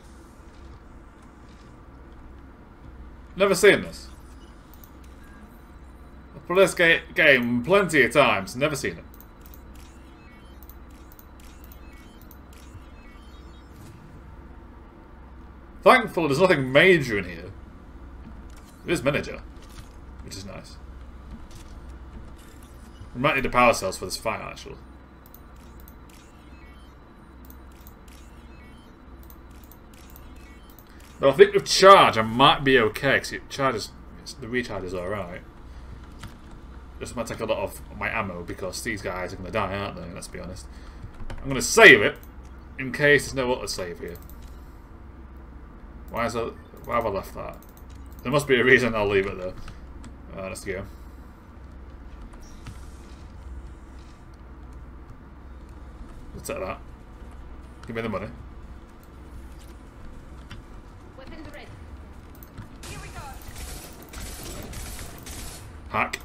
Never seen this. I've played this game plenty of times, never seen it. Thankfully, there's nothing major in here. It is miniature, which is nice. We might need the power cells for this fight, actually. But I think with charge I might be okay, because the recharge is alright. Just might take a lot of my ammo, because these guys are going to die, aren't they? Let's be honest. I'm going to save it, in case there's no auto save here. Why have I left that? There must be a reason I'll leave it though. Let's go. Let's take that. Give me the money. Weapons ready. Here we go. Hack.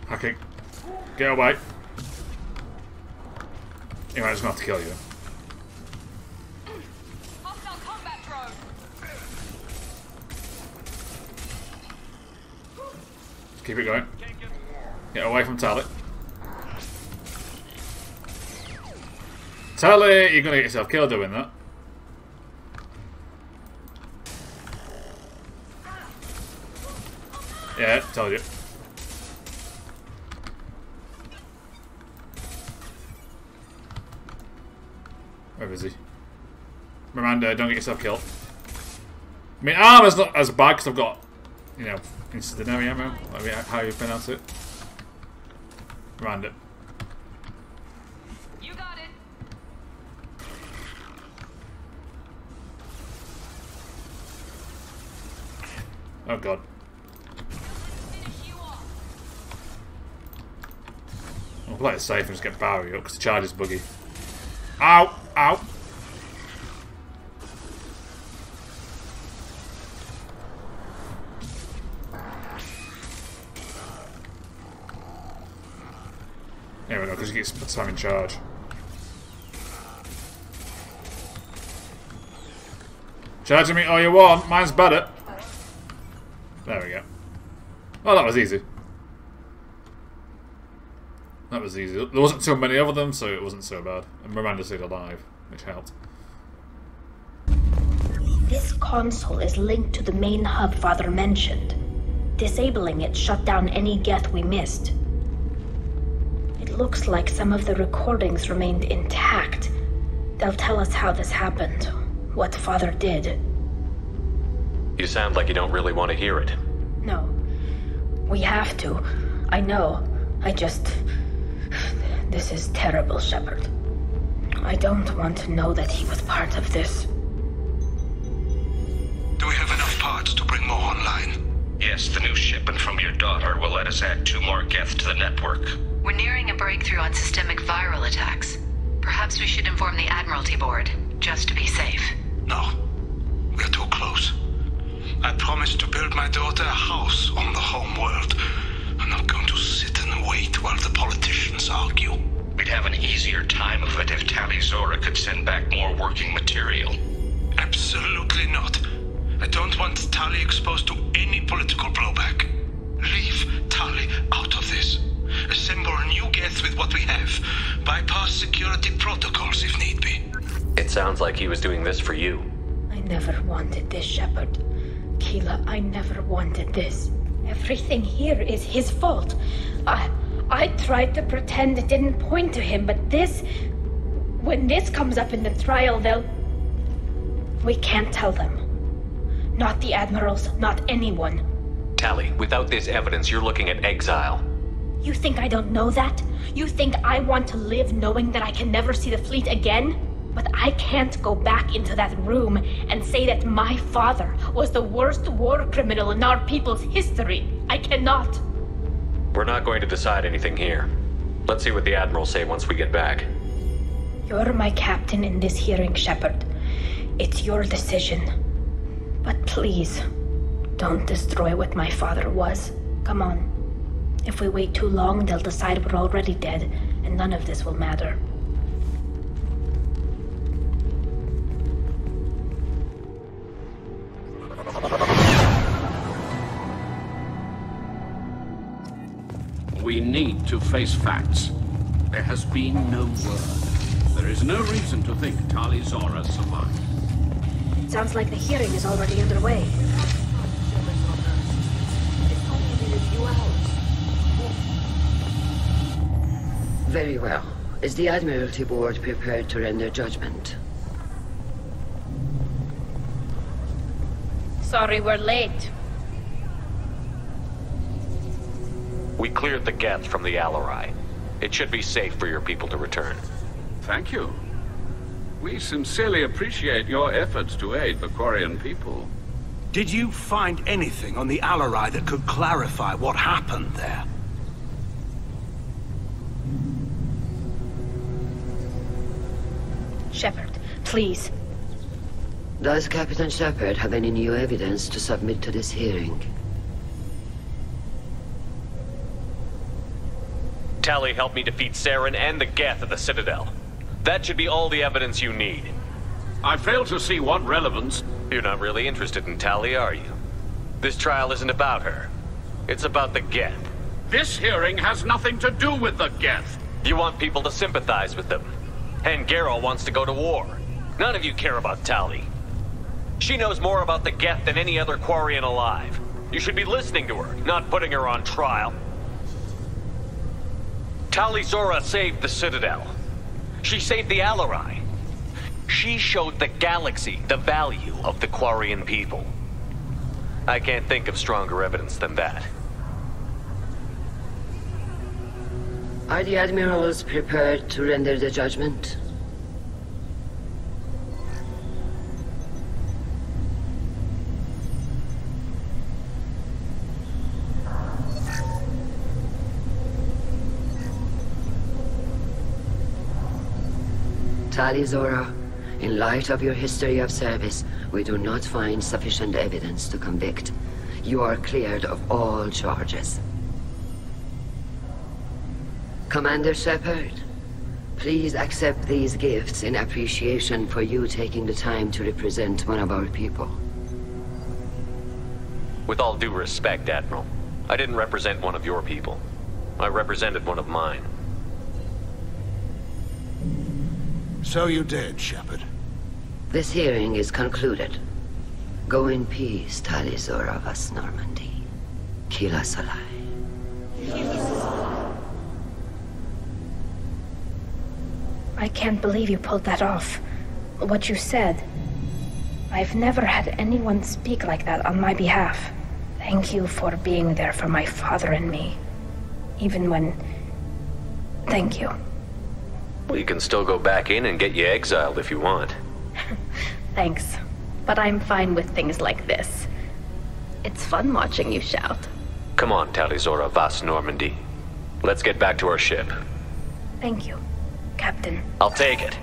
Hacking. Get away. He might just have to kill you. Hostile combat drone. Keep it going. Get away from Tali. Tali, you're gonna get yourself killed doing that. Yeah, told you. Where is he? Miranda, don't get yourself killed. I mean, armor's not as bad because I've got, you know, incendiary ammo. Like how you pronounce it. Miranda. You got it. Oh god. I'll play it safe and just get Bowie up because the charge is buggy. Ow! Ow! There we go, because he gets time in charge. Charging me all you want, mine's better. There we go. Oh, that was easy. That was easy. There wasn't too many of them, so it wasn't so bad. And Miranda stayed alive, which helped. This console is linked to the main hub Father mentioned. Disabling it shut down any Geth we missed. It looks like some of the recordings remained intact. They'll tell us how this happened, what Father did. You sound like you don't really want to hear it. No. We have to. I know. This is terrible, Shepard. I don't want to know that he was part of this. Do we have enough parts to bring more online? Yes, the new shipment from your daughter will let us add 2 more Geth to the network. We're nearing a breakthrough on systemic viral attacks. Perhaps we should inform the Admiralty Board, just to be safe. No. We're too close. I promised to build my daughter a house on the home world. I'm not going to sit and wait while the politicians argue. We'd have an easier time of it if Tali Zora could send back more working material. Absolutely not. I don't want Tali exposed to any political blowback. Leave Tali out of this. Assemble a new Geth with what we have. Bypass security protocols if need be. It sounds like he was doing this for you. I never wanted this, Shepard. Keela, I never wanted this. Everything here is his fault. I tried to pretend it didn't point to him, but this... When this comes up in the trial, we can't tell them. Not the Admirals, not anyone. Tali, without this evidence, you're looking at exile. You think I don't know that? You think I want to live knowing that I can never see the fleet again? But I can't go back into that room and say that my father was the worst war criminal in our people's history. I cannot. We're not going to decide anything here. Let's see what the Admirals say once we get back. You're my captain in this hearing, Shepard. It's your decision. But please, don't destroy what my father was. Come on. If we wait too long, they'll decide we're already dead, and none of this will matter. We need to face facts. There has been no word. There is no reason to think Tali Zora survived. It sounds like the hearing is already underway. Very well. Is the Admiralty Board prepared to render judgment? Sorry we're late. We cleared the Geth from the Alarai. It should be safe for your people to return. Thank you. We sincerely appreciate your efforts to aid the Quarian people. Did you find anything on the Alarai that could clarify what happened there? Shepard, please. Does Captain Shepard have any new evidence to submit to this hearing? Tali helped me defeat Saren and the Geth at the Citadel. That should be all the evidence you need. I fail to see what relevance... You're not really interested in Tali, are you? This trial isn't about her. It's about the Geth. This hearing has nothing to do with the Geth. You want people to sympathize with them. And Geralt wants to go to war. None of you care about Tali. She knows more about the Geth than any other Quarian alive. You should be listening to her, not putting her on trial. Tali Zora saved the Citadel. She saved the Alarai. She showed the galaxy the value of the Quarian people. I can't think of stronger evidence than that. Are the Admirals prepared to render the judgment? Tali Zora, in light of your history of service, we do not find sufficient evidence to convict. You are cleared of all charges. Commander Shepard, please accept these gifts in appreciation for you taking the time to represent one of our people. With all due respect, Admiral, I didn't represent one of your people. I represented one of mine. So you did, Shepard. This hearing is concluded. Go in peace, Tali Zora vas Normandy. Kila Salai. I can't believe you pulled that off. What you said. I've never had anyone speak like that on my behalf. Thank you for being there for my father and me. Even when... Thank you. Well, you can still go back in and get you exiled if you want. Thanks. But I'm fine with things like this. It's fun watching you shout. Come on, Tali Zora vas Normandy. Let's get back to our ship. Thank you, Captain. I'll take it.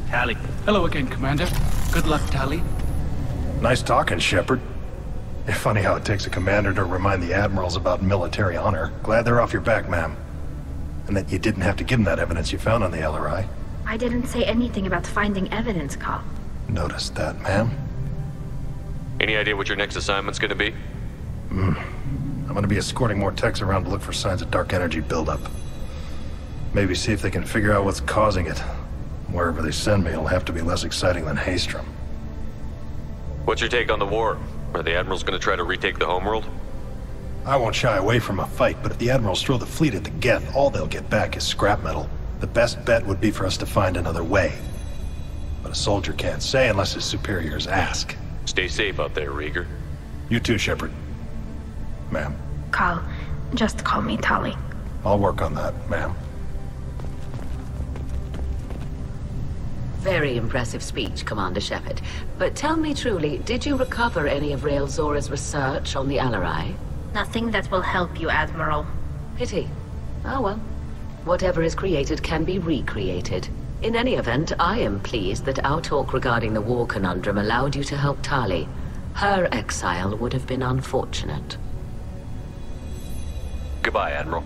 Tali. Hello again, Commander. Good luck, Tali. Nice talking, Shepard. Funny how it takes a commander to remind the admirals about military honor. Glad they're off your back, ma'am. And that you didn't have to give them that evidence you found on the LRI. I didn't say anything about finding evidence, Carl. Noticed that, ma'am. Any idea what your next assignment's gonna be? I'm gonna be escorting more techs around to look for signs of dark energy buildup. Maybe see if they can figure out what's causing it. Wherever they send me, it'll have to be less exciting than Haystrom. What's your take on the war? Are the admirals gonna try to retake the homeworld? I won't shy away from a fight, but if the admirals throw the fleet at the Geth, all they'll get back is scrap metal. The best bet would be for us to find another way. But a soldier can't say unless his superiors ask. Stay safe out there, Rieger. You too, Shepard. Ma'am. Carl, just call me Tali. I'll work on that, ma'am. Very impressive speech, Commander Shepard. But tell me truly, did you recover any of Rael Zora's research on the Alarai? Nothing that will help you, Admiral. Pity. Oh well. Whatever is created can be recreated. In any event, I am pleased that our talk regarding the war conundrum allowed you to help Tali. Her exile would have been unfortunate. Goodbye, Admiral.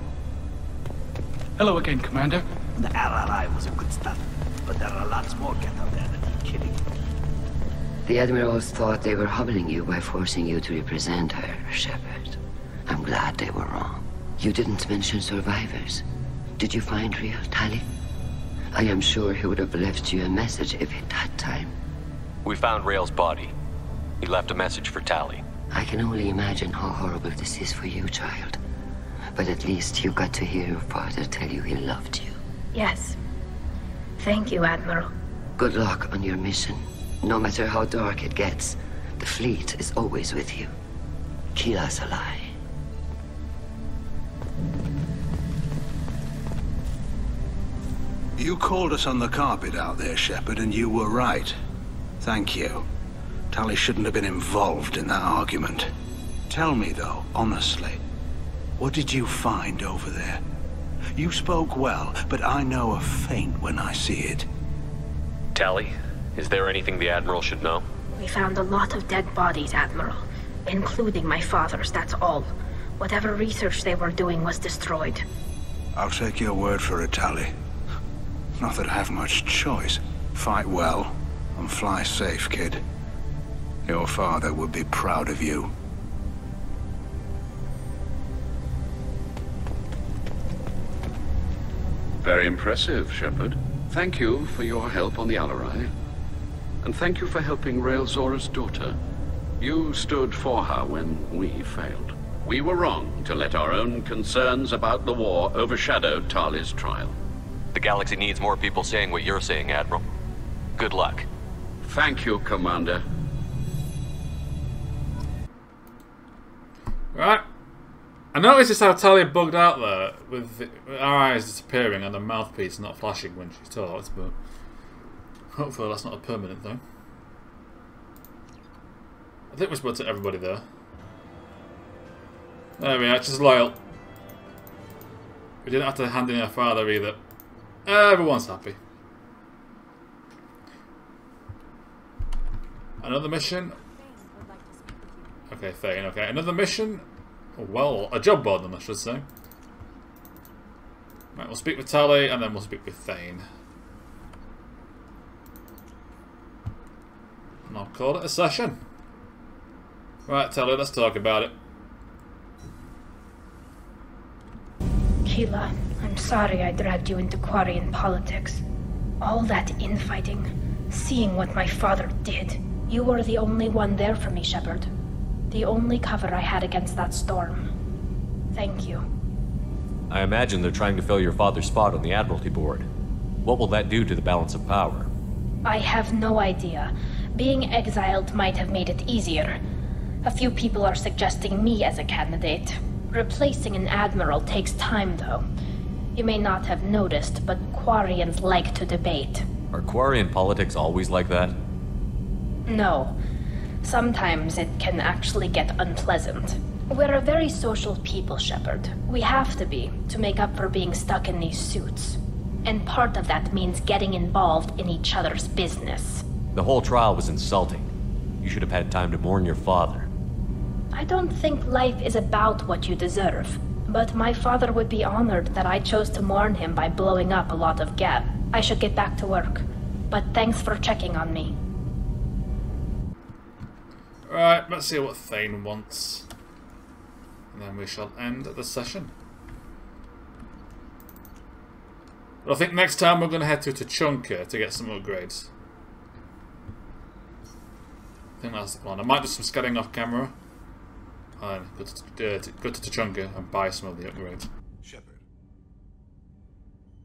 Hello again, Commander. The Alarai was a good stuff, but there are lots more Geth out there that need killing. The Admirals thought they were humbling you by forcing you to represent her, Shepard. I'm glad they were wrong. You didn't mention survivors. Did you find real Tali? I am sure he would have left you a message if he'd had time. We found Rael's body. He left a message for Tali. I can only imagine how horrible this is for you, child. But at least you got to hear your father tell you he loved you. Yes. Thank you, Admiral. Good luck on your mission. No matter how dark it gets, the fleet is always with you. Kila Salai. You called us on the carpet out there, Shepard, and you were right. Thank you. Tali shouldn't have been involved in that argument. Tell me, though, honestly, what did you find over there? You spoke well, but I know a feint when I see it. Tali, is there anything the Admiral should know? We found a lot of dead bodies, Admiral. Including my father's, that's all. Whatever research they were doing was destroyed. I'll take your word for it, Tali. Not that I have much choice. Fight well, and fly safe, kid. Your father would be proud of you. Very impressive, Shepard. Thank you for your help on the Alarai. And thank you for helping Rael Zora's daughter. You stood for her when we failed. We were wrong to let our own concerns about the war overshadow Tali's trial. The galaxy needs more people saying what you're saying, Admiral. Good luck. Thank you, Commander. Right. I noticed just how Tali bugged out there with our eyes disappearing and the mouthpiece not flashing when she talks, but hopefully that's not a permanent thing. I think we're supposed to everybody there. There we are, just loyal. We didn't have to hand in our father either. Everyone's happy. Another mission. Okay, Thane, okay. Another mission. Well, a job board then, I should say. Right, we'll speak with Tali and then we'll speak with Thane. And I'll call it a session. Right, Tali, let's talk about it. Kila, I'm sorry I dragged you into Quarian politics. All that infighting, seeing what my father did. You were the only one there for me, Shepard. The only cover I had against that storm. Thank you. I imagine they're trying to fill your father's spot on the Admiralty Board. What will that do to the balance of power? I have no idea. Being exiled might have made it easier. A few people are suggesting me as a candidate. Replacing an admiral takes time, though. You may not have noticed, but Quarians like to debate. Are Quarian politics always like that? No. Sometimes it can actually get unpleasant. We're a very social people, Shepard. We have to be, to make up for being stuck in these suits. And part of that means getting involved in each other's business. The whole trial was insulting. You should have had time to mourn your father. I don't think life is about what you deserve. But my father would be honored that I chose to mourn him by blowing up a lot of gab. I should get back to work. But thanks for checking on me. Right, let's see what Thane wants. And then we shall end the session. But I think next time we're going to head to Tuchanka to get some upgrades. I think that's the plan. I might do some scanning off camera. And go to Tuchanka and buy some of the upgrades. Shepard.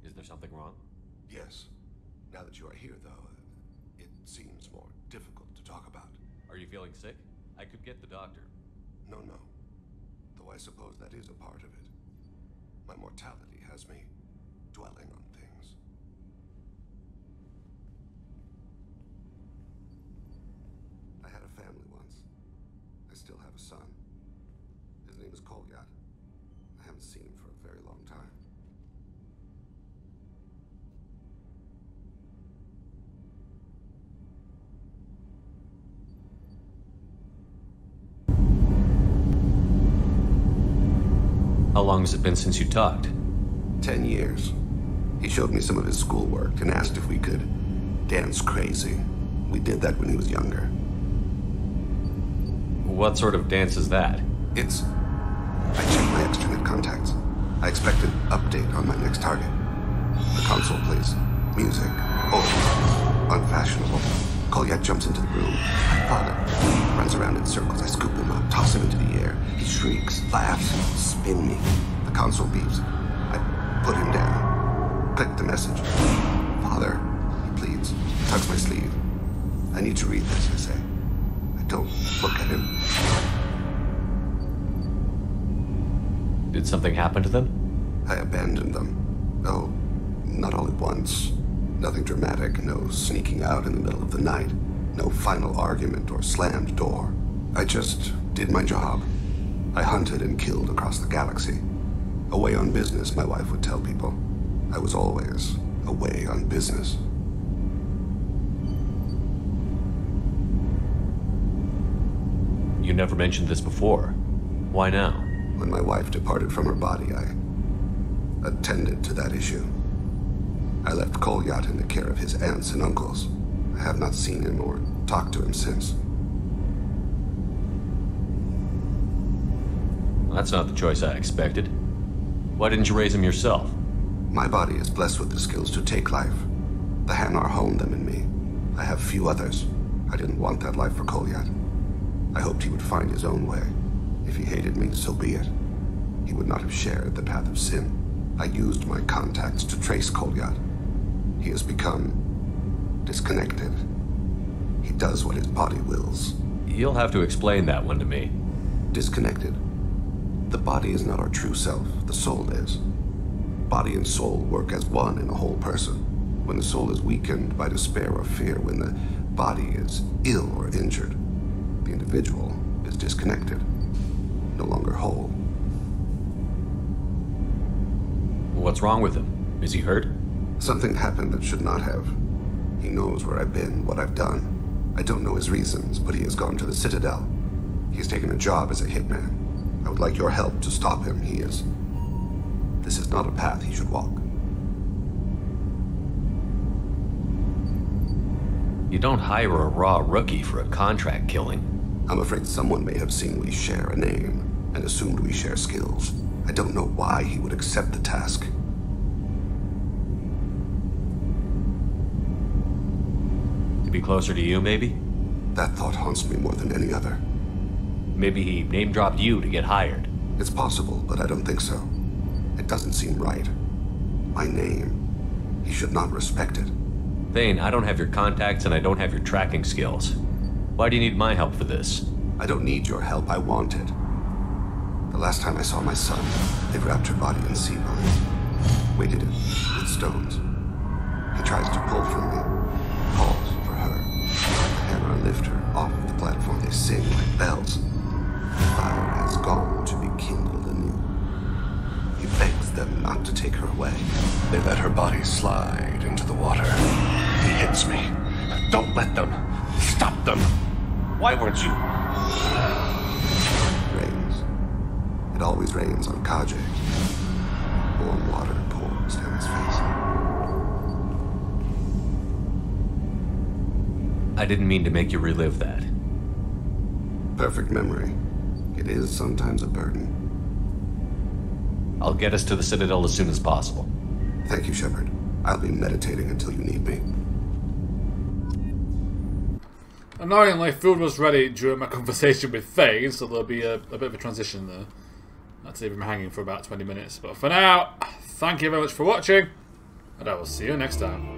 Is there something wrong? Yes. Now that you are here, though, it seems more difficult to talk about. Are you feeling sick? I could get the doctor. No. Though I suppose that is a part of it. My mortality has me dwelling on things. I had a family once. I still have a son. His name is Kolyat. I haven't seen him for a very long time. How long has it been since you talked? 10 years. He showed me some of his schoolwork and asked if we could dance crazy. We did that when he was younger. What sort of dance is that? I checked my extranet contacts. I expect an update on my next target. The console plays music, old, unfashionable, Kolyat jumps into the room. I follow. He runs around in circles. I scoop him up, toss him into the air. He shrieks, laughs, spin me. The console beeps. I put him down. Click the message. Father, he pleads. Tugs my sleeve. I need to read this, I say. I don't look at him. Did something happen to them? I abandoned them. Oh, not all at once. Nothing dramatic, no sneaking out in the middle of the night. No final argument or slammed door. I just did my job. I hunted and killed across the galaxy. Away on business, my wife would tell people. I was always away on business. You never mentioned this before. Why now? When my wife departed from her body, I attended to that issue. I left Kolyat in the care of his aunts and uncles. I have not seen him or talked to him since. That's not the choice I expected. Why didn't you raise him yourself? My body is blessed with the skills to take life. The Hanar honed them in me. I have few others. I didn't want that life for Kolyat. I hoped he would find his own way. If he hated me, so be it. He would not have shared the path of sin. I used my contacts to trace Kolyat. He has become disconnected. He does what his body wills. You'll have to explain that one to me. Disconnected. The body is not our true self. The soul is. Body and soul work as one in a whole person. When the soul is weakened by despair or fear, when the body is ill or injured, the individual is disconnected, no longer whole. What's wrong with him? Is he hurt? Something happened that should not have. He knows where I've been, what I've done. I don't know his reasons, but he has gone to the Citadel. He has taken a job as a hitman. I would like your help to stop him. This is not a path he should walk. You don't hire a raw rookie for a contract killing. I'm afraid someone may have seen we share a name and assumed we share skills. I don't know why he would accept the task. To be closer to you, maybe? That thought haunts me more than any other. Maybe he name-dropped you to get hired. It's possible, but I don't think so. It doesn't seem right. My name. He should not respect it. Thane, I don't have your contacts and I don't have your tracking skills. Why do you need my help for this? I don't need your help. I want it. The last time I saw my son, they wrapped her body in sea vines, weighted it with stones. He tries to pull from me, calls for her. The Hanar lift her off the platform. They sing like bells. The fire has gone to be kindled anew. He begs them not to take her away. They let her body slide into the water. He hits me. Don't let them. Stop them. Why weren't you? Rains. It always rains on Kaje. Warm water pours down his face. I didn't mean to make you relive that. Perfect memory. It is sometimes a burden. I'll get us to the Citadel as soon as possible. Thank you, Shepard. I'll be meditating until you need me. Annoyingly, food was ready during my conversation with Thane, so there'll be a bit of a transition there. That's leave him hanging for about 20 minutes. But for now, thank you very much for watching, and I will see you next time.